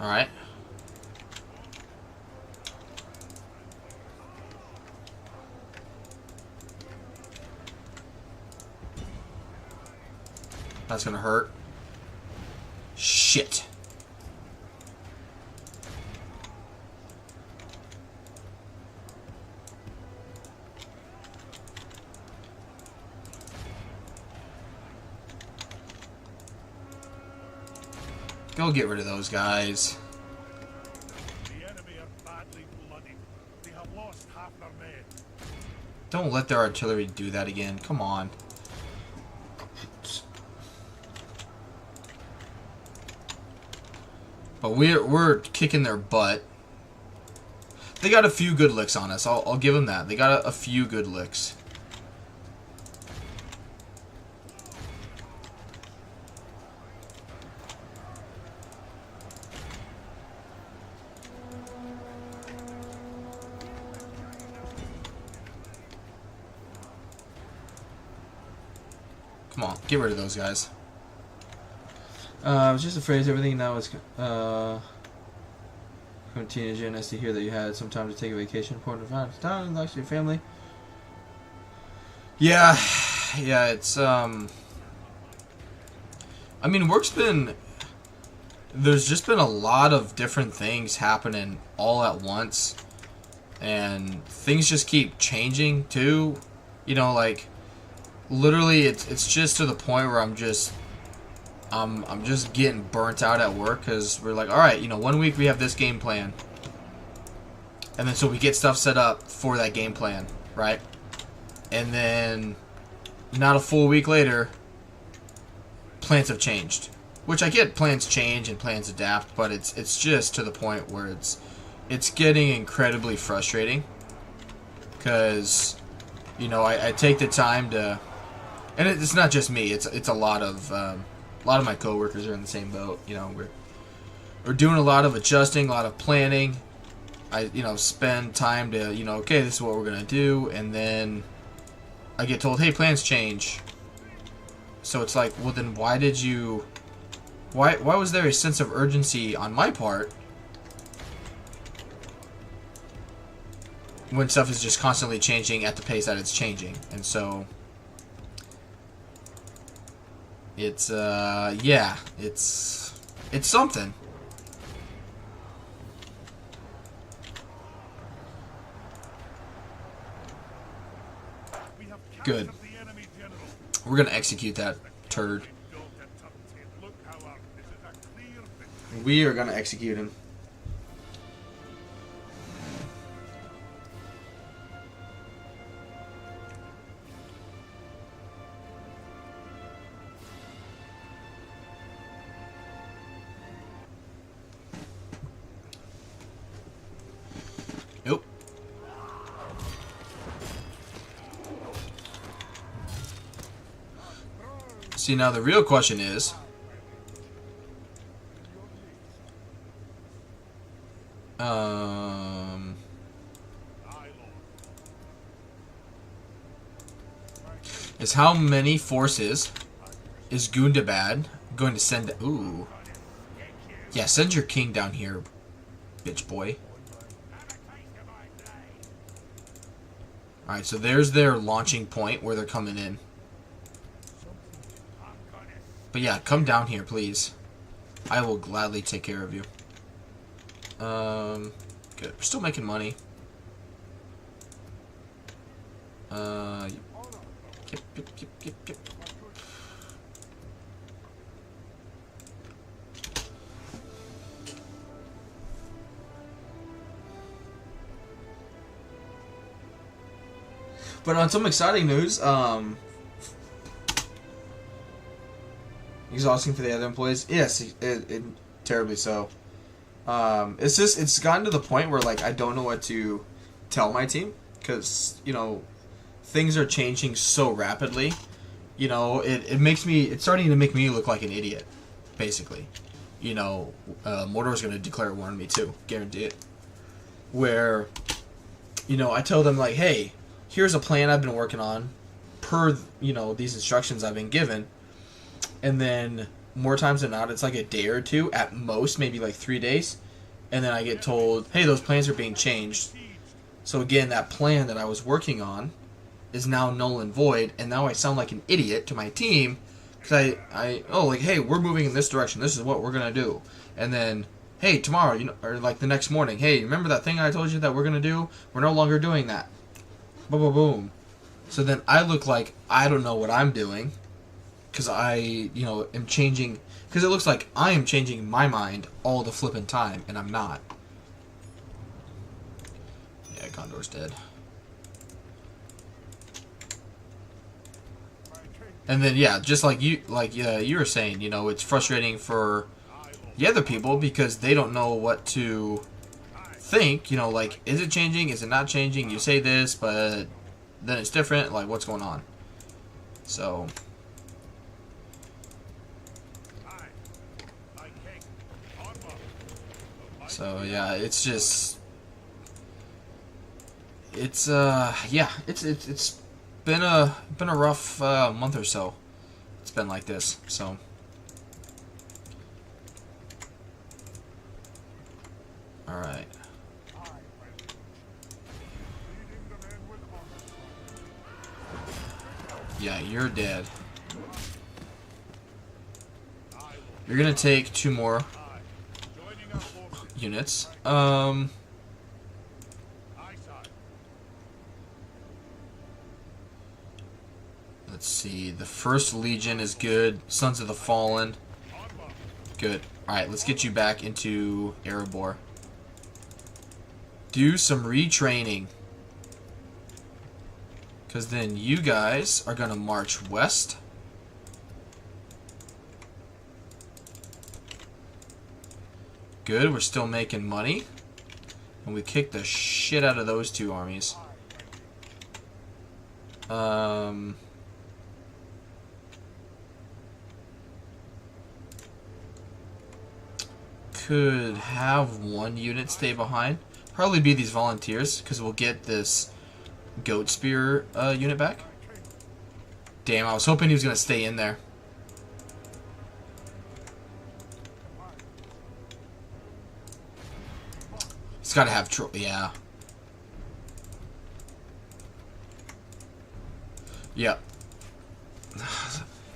All right. That's gonna hurt. Shit. Go get rid of those guys. The enemy are badly bloodied. They have lost half their men. Don't let their artillery do that again. Come on. But we're kicking their butt. They got a few good licks on us. I'll give them that. They got a few good licks. Come on, get rid of those guys. I was just afraid everything now is from a teenager, and nice to hear that you had some time to take a vacation. Important to find time and to your family. Yeah, it's I mean, work's been. There's just been a lot of different things happening all at once, and things just keep changing too. You know, like literally, it's just to the point where I'm just getting burnt out at work because we're like, all right, you know, 1 week we have this game plan, and then so we get stuff set up for that game plan, right? And then not a full week later, plans have changed. Which I get, plans change and plans adapt, but it's just to the point where it's getting incredibly frustrating because, you know, I take the time to, and it's not just me. It's a lot of my coworkers are in the same boat. You know, we're doing a lot of adjusting, a lot of planning. I spend time to okay, this is what we're gonna do, and then I get told, hey, plans change. So it's like, well, then why did you? Why was there a sense of urgency on my part when stuff is just constantly changing at the pace that it's changing? And so it's yeah, it's something. Good. We're gonna execute that turd. We are gonna execute him. Nope. See, now the real question is, how many forces is Gundabad going to send? Ooh, yeah, send your king down here, bitch boy. All right, so there's their launching point where they're coming in. But yeah, come down here, please. I will gladly take care of you. Good. We're still making money. Yep. But on some exciting news, exhausting for the other employees. Yes, it terribly so. It's gotten to the point where like I don't know what to tell my team because things are changing so rapidly. It's starting to make me look like an idiot, basically. Mordor's going to declare war on me too, guarantee it. Where, I tell them like, hey, here's a plan I've been working on, per these instructions I've been given, and then more times than not, it's like a day or two at most, maybe like 3 days, and then I get told, hey, those plans are being changed. So again, that plan that I was working on is now null and void, and now I sound like an idiot to my team because hey, we're moving in this direction. This is what we're gonna do, and then hey, tomorrow, or like the next morning, hey, remember that thing I told you that we're gonna do? We're no longer doing that. Boom, boom, boom. So then I look like I don't know what I'm doing because I, am changing. Because it looks like I am changing my mind all the flippin' time, and I'm not. Yeah, Gondor's dead. And then yeah, just like you were saying, it's frustrating for the other people because they don't know what to think. Like, is it changing? Is it not changing? You say this, but then it's different. Like, what's going on? So yeah, it's just it's been a rough month or so. it's been like this. So all right. Yeah, you're dead. You're gonna take 2 more units. Let's see. The First Legion is good. Sons of the Fallen. Good. Alright, let's get you back into Erebor. Do some retraining. Because then you guys are going to march west. Good, we're still making money. And we kicked the shit out of those 2 armies. Could have 1 unit stay behind. Probably be these volunteers, because we'll get this goat spear unit back. Damn, I was hoping he was going to stay in there. He's got to have yeah. Yeah.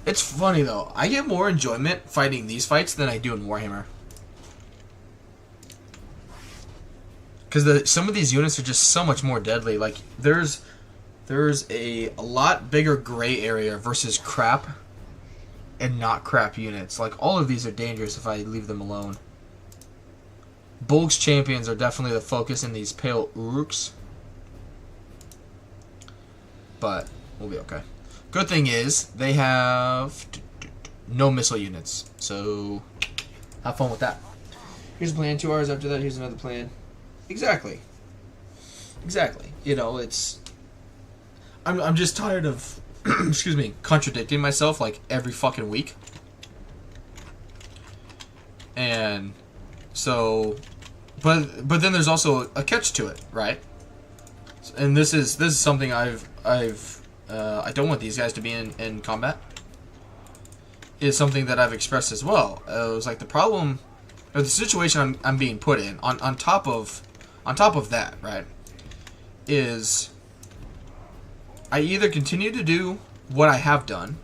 It's funny though. I get more enjoyment fighting these fights than I do in Warhammer. Because some of these units are just so much more deadly. Like, there's a lot bigger gray area versus crap and not crap units. Like, all of these are dangerous if I leave them alone. Bulk's champions are definitely the focus in these pale urks. But we'll be okay. Good thing is, they have no missile units. So, have fun with that. Here's a plan. 2 hours after that, here's another plan. Exactly. Exactly. You know, it's... I'm just tired of, excuse me, contradicting myself like every fucking week. And so... But then there's also a catch to it, right? And this is something I don't want these guys to be in combat. Is something that I've expressed as well. It was like the problem, or the situation I'm being put in, on top of that, right, is I either continue to do what I have done,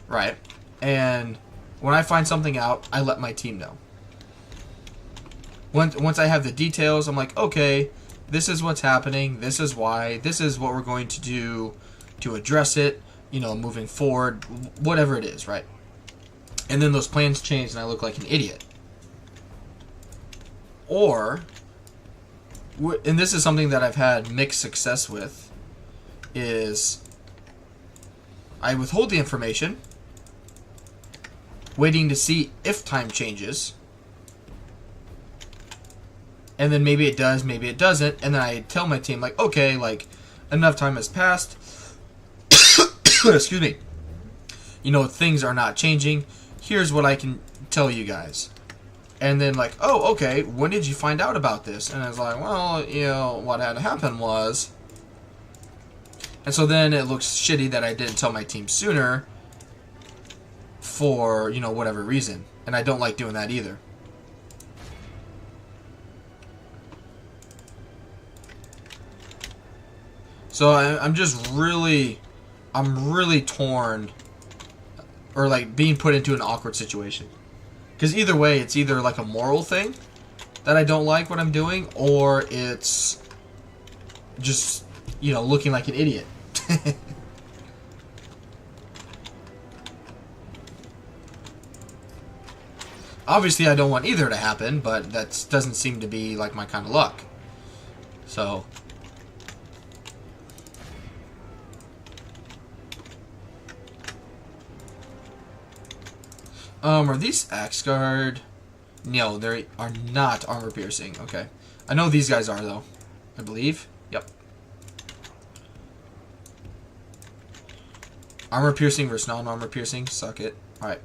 right, and when I find something out, I let my team know. Once I have the details, I'm like, okay, this is what's happening, this is why, this is what we're going to do to address it, you know, moving forward, whatever it is, right? And then those plans change and I look like an idiot. Or... and this is something that I've had mixed success with, is I withhold the information, waiting to see if time changes, and then maybe it does, maybe it doesn't, and then I tell my team, like, okay, like, enough time has passed, excuse me, you know, things are not changing, here's what I can tell you guys. And then, like, oh, okay, when did you find out about this? And I was like, well, you know, what had happened was... And so then it looks shitty that I didn't tell my team sooner for, you know, whatever reason. And I don't like doing that either. So I'm just really... I'm really torn. Or, like, being put into an awkward situation. Because either way, it's either like a moral thing that I don't like what I'm doing, or it's just, you know, looking like an idiot. Obviously, I don't want either to happen, but that doesn't seem to be like my kind of luck. So... are these axe guard? No, they are not armor piercing. Okay. I know these guys are, though. I believe. Yep. Armor piercing versus non-armor piercing. Suck it. Alright.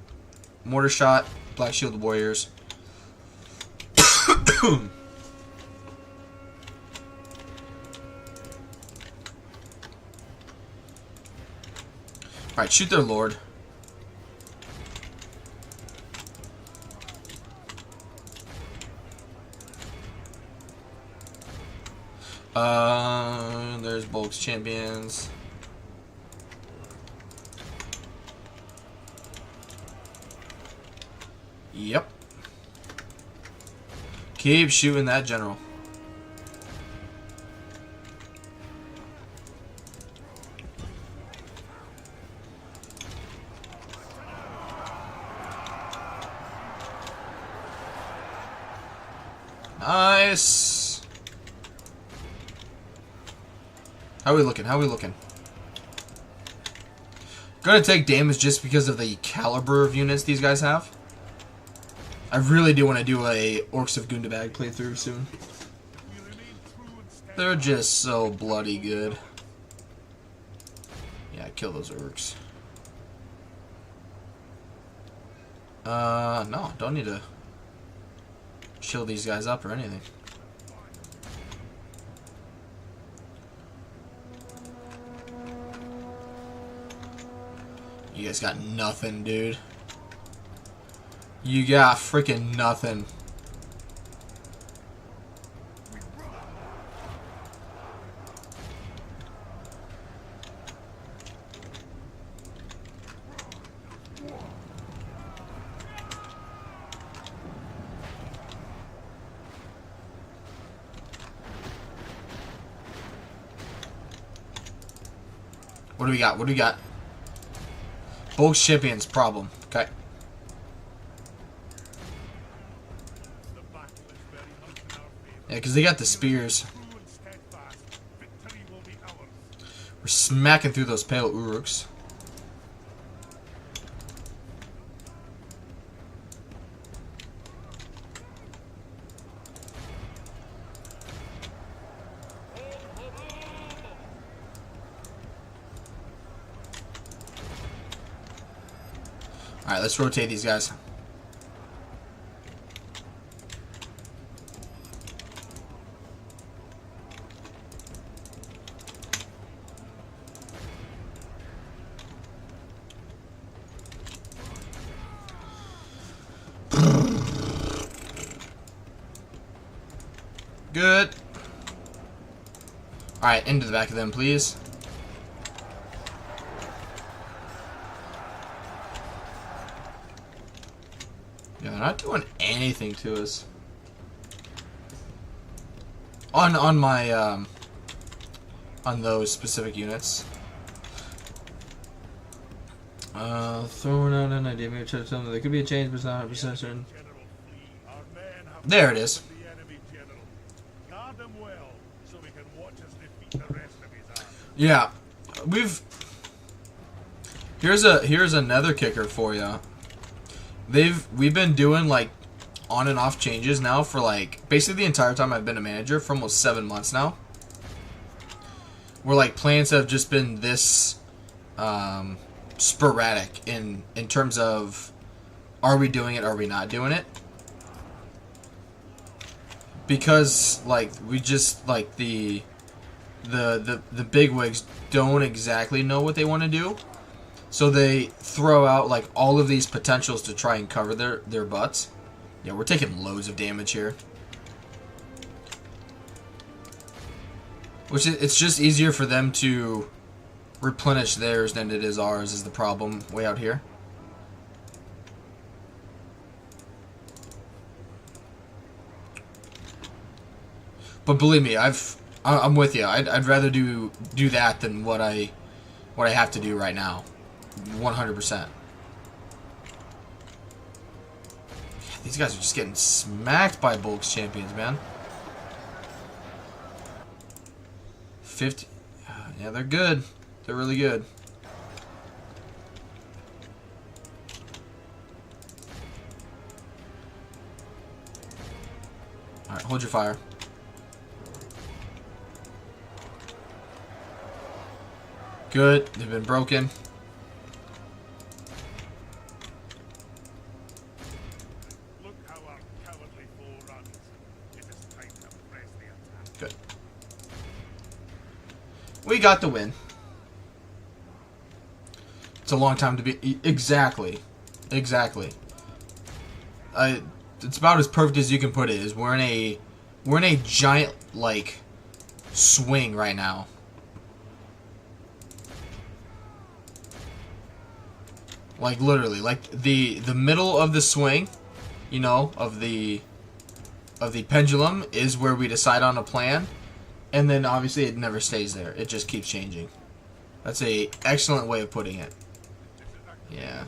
Mortar shot. Black Shield Warriors. Alright, shoot their lord. There's Bulk's champions. Yep. Keep shooting that general. Nice. How are we looking? How are we looking? Gonna take damage just because of the caliber of units these guys have. I really do want to do a Orcs of Gundabad playthrough soon. They're just so bloody good. Yeah, kill those Orcs. No, don't need to chill these guys up or anything. You guys got nothing, dude. You got freaking nothing. What do we got? What do we got? Bulk champions problem. Okay. Yeah, because they got the spears. We're smacking through those pale Uruks. Alright, let's rotate these guys. Good. Alright, into the back of them, please. Yeah, they're not doing anything to us. On my on those specific units. Throwing out an idea, maybe try to tell them there could be a change, but it's not 100% certain. There it is. Yeah, here's another kicker for you. We've been doing like on and off changes now for like basically the entire time I've been a manager, for almost 7 months now. Where like plans have just been this sporadic in terms of, are we doing it, are we not doing it? Because like we just like the bigwigs don't exactly know what they want to do, so they throw out like all of these potentials to try and cover their butts. Yeah, we're taking loads of damage here, which it's just easier for them to replenish theirs than it is ours, is the problem way out here. But believe me, I'm with you. I'd rather do that than what I have to do right now. 100%. These guys are just getting smacked by Bulk's champions, man. 50. Yeah, they're good. They're really good. Alright, hold your fire. Good. They've been broken. Look how our cowardly foe runs. It is time to press the attack. Good. We got the win. It's a long time to be... Exactly. Exactly. It's about as perfect as you can put it. Is we're in a giant, like, swing right now. Like literally, like the middle of the swing, you know, of the pendulum is where we decide on a plan, and then obviously it never stays there. It just keeps changing. That's a excellent way of putting it. Yeah.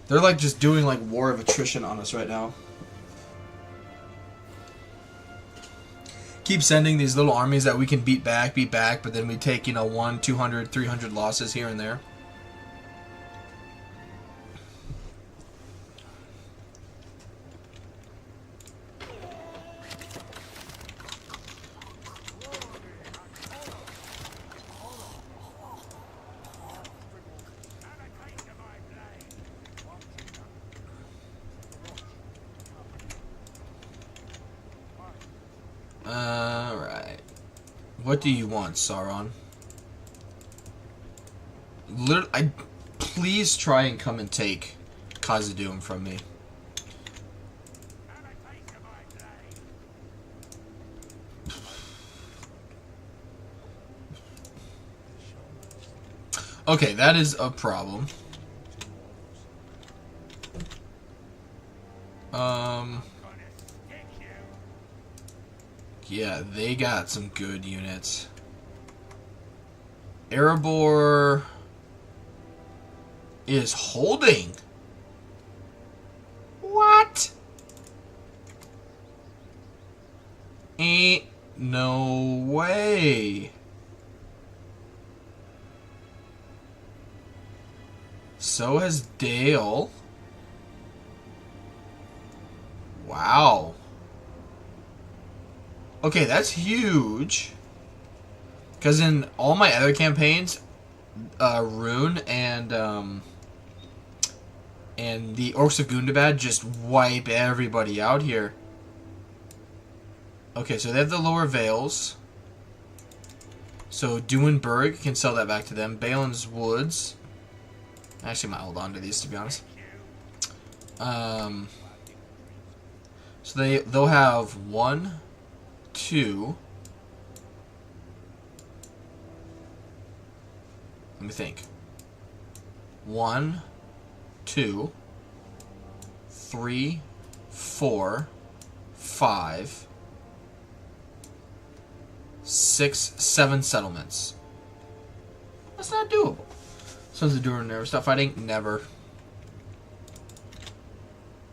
They're like just doing like war of attrition on us right now. Keep sending these little armies that we can beat back, but then we take, you know, 100, 200, 300 losses here and there. Alright. What do you want, Sauron? Please try and come and take Khazad-dûm from me. Okay, that is a problem. Yeah, they got some good units. Erebor is holding. What? Ain't no way. So has Dale. Wow. Okay, that's huge. Because in all my other campaigns, Rune and the Orcs of Gundabad just wipe everybody out here. Okay, so they have the lower Vales. So Duinburg can sell that back to them. Balin's Woods. I actually might hold on to these, to be honest. So they'll have 1, 2. Let me think. 1, 2, 3, 4, 5, 6, 7 settlements. That's not doable. Sons of Durin never stop fighting? Never.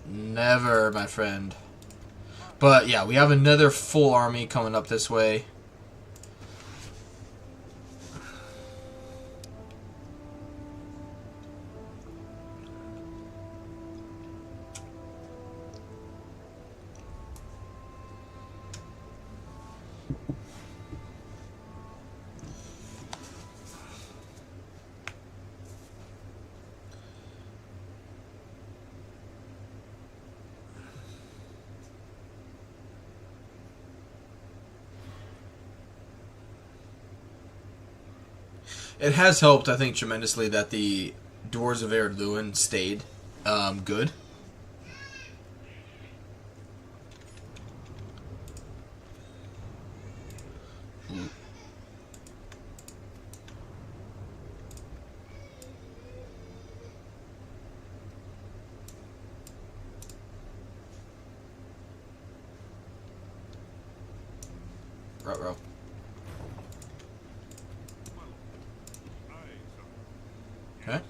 Never, my friend. But yeah, we have another full army coming up this way. It has helped, I think, tremendously that the Doors of Ered Luin stayed good. Ruh-roh. Okay.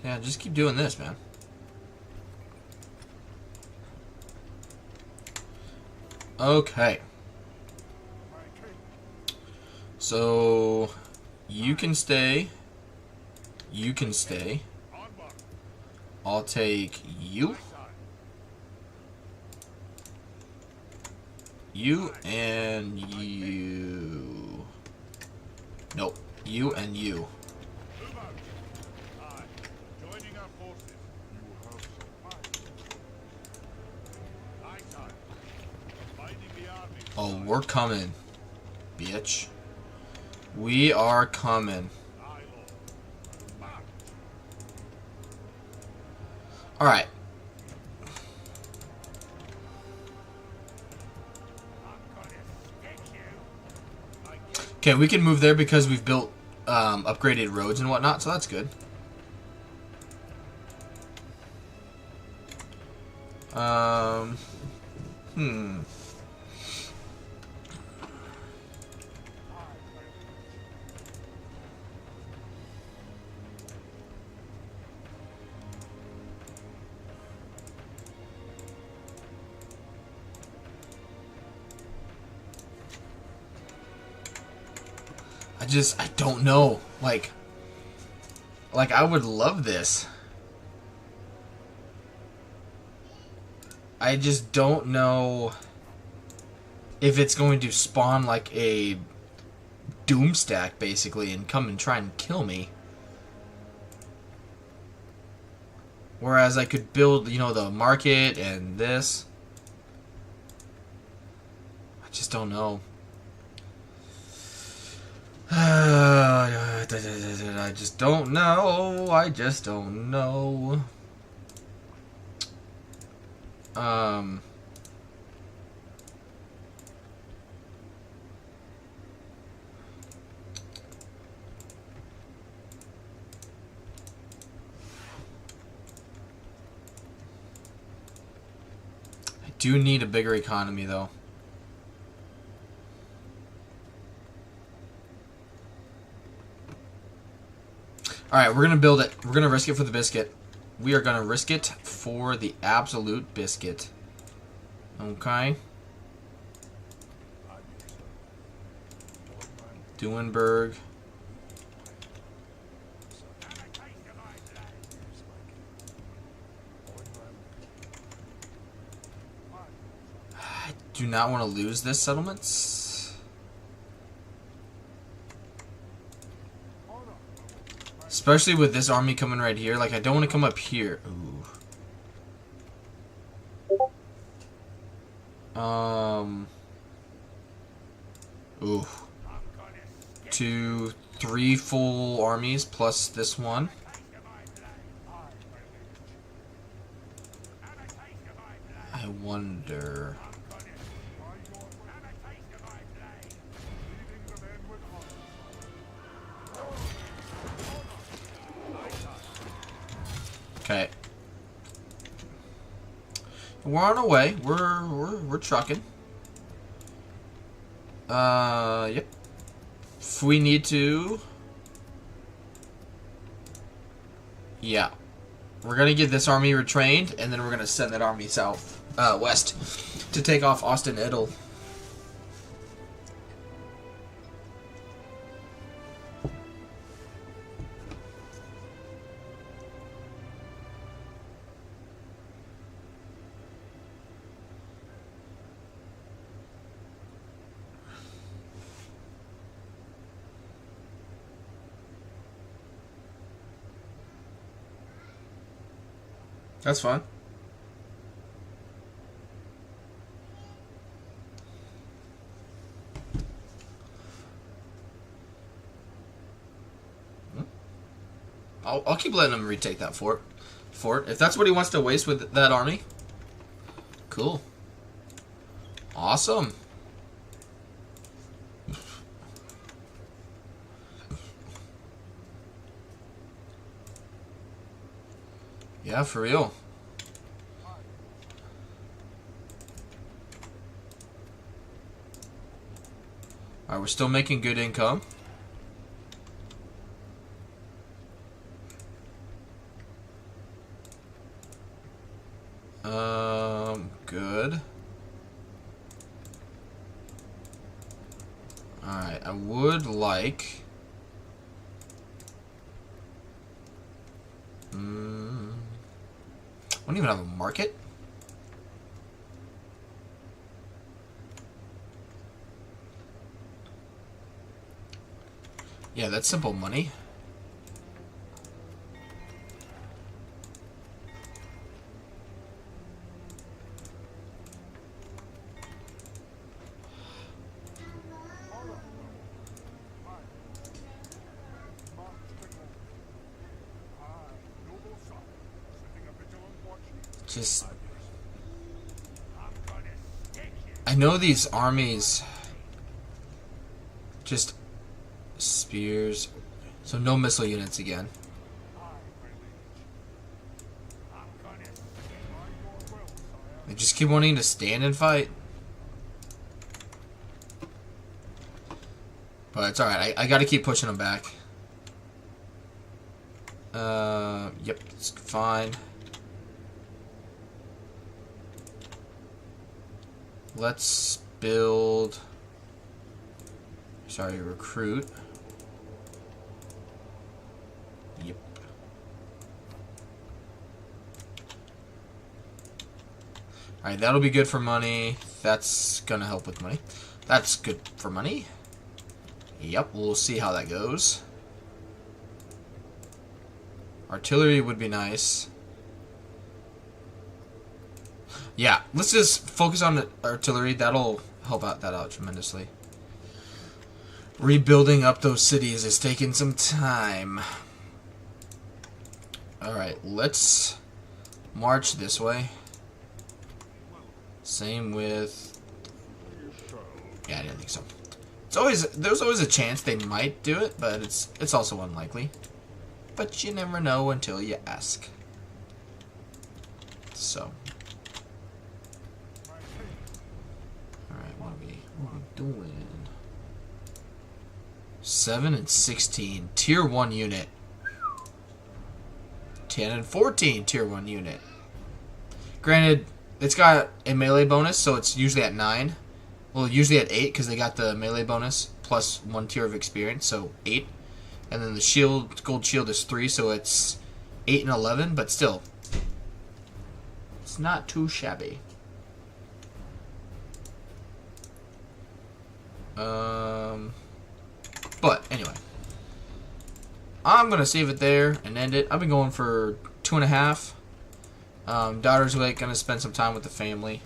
Yeah, just keep doing this, man. Okay. So, you can stay. You can stay. I'll take you. You and you. Nope. You and you. Oh, we're coming, bitch. We are coming. Alright. Okay, we can move there because we've built upgraded roads and whatnot, so that's good. Hmm. I don't know. Like I would love this. I just don't know if it's going to spawn like a doom stack basically and come and try and kill me. Whereas I could build, you know, the market and this. I just don't know. I just don't know. I just don't know. I do need a bigger economy though. Alright, we're gonna build it. We're gonna risk it for the biscuit. We are gonna risk it for the absolute biscuit. Okay. Duenberg. I do not want to lose this settlements. Especially with this army coming right here. Like, I don't want to come up here. Ooh. Ooh. 2, 3 full armies plus this one. I wonder... Okay. We're on our way. We're trucking. Yep. If we need to... Yeah. We're gonna get this army retrained, and then we're gonna send that army south, west, to take off Austin Idle. That's fine. I'll keep letting him retake that fort. If that's what he wants to waste with that army. Cool. Awesome. Yeah, for real. Alright, we're still making good income. Good. Alright, I would like... I don't even have a market. Yeah, that's simple money. Just... I know these armies... Just... Spears... So no missile units again. They just keep wanting to stand and fight. But it's alright. I gotta keep pushing them back. Yep, it's fine. Let's build... Sorry, recruit. Yep. Alright, that'll be good for money. That's gonna help with money. That's good for money. Yep, we'll see how that goes. Artillery would be nice. Yeah, let's just focus on the artillery. That'll help out tremendously. Rebuilding up those cities is taking some time. Alright, let's march this way. Same with... Yeah, I didn't think so. There's always a chance they might do it, but it's also unlikely. But you never know until you ask. So. Alright, what are we doing? 7 and 16. Tier 1 unit. 10 and 14 tier 1 unit. Granted, it's got a melee bonus, so it's usually at 9. Well, usually at 8 because they got the melee bonus plus 1 tier of experience, so 8. And then the shield, gold shield is 3, so it's 8 and 11, but still, it's not too shabby. But anyway, I'm gonna save it there and end it. I've been going for 2.5. Daughter's awake, gonna spend some time with the family.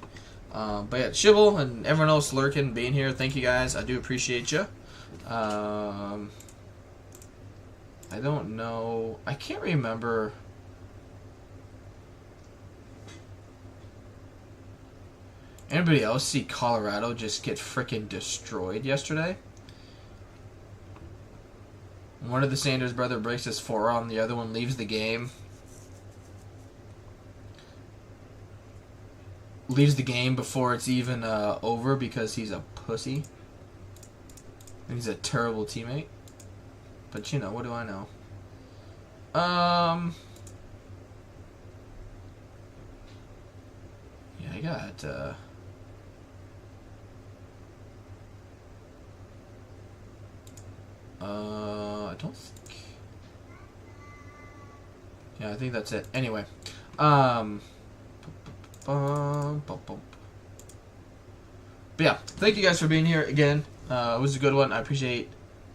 But yeah, Shibble and everyone else lurking, being here, thank you guys. I do appreciate you. I don't know. I can't remember. Anybody else see Colorado just get freaking destroyed yesterday? One of the Sanders brother breaks his forearm, the other one leaves the game. Leaves the game before it's even over because he's a pussy. And he's a terrible teammate. But you know, what do I know? Yeah, I got I don't think. Yeah, I think that's it. Anyway, but yeah, thank you guys for being here again. It was a good one. I appreciate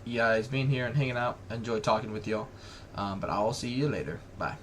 you guys being here and hanging out. I enjoyed talking with y'all. But I'll see you later. Bye.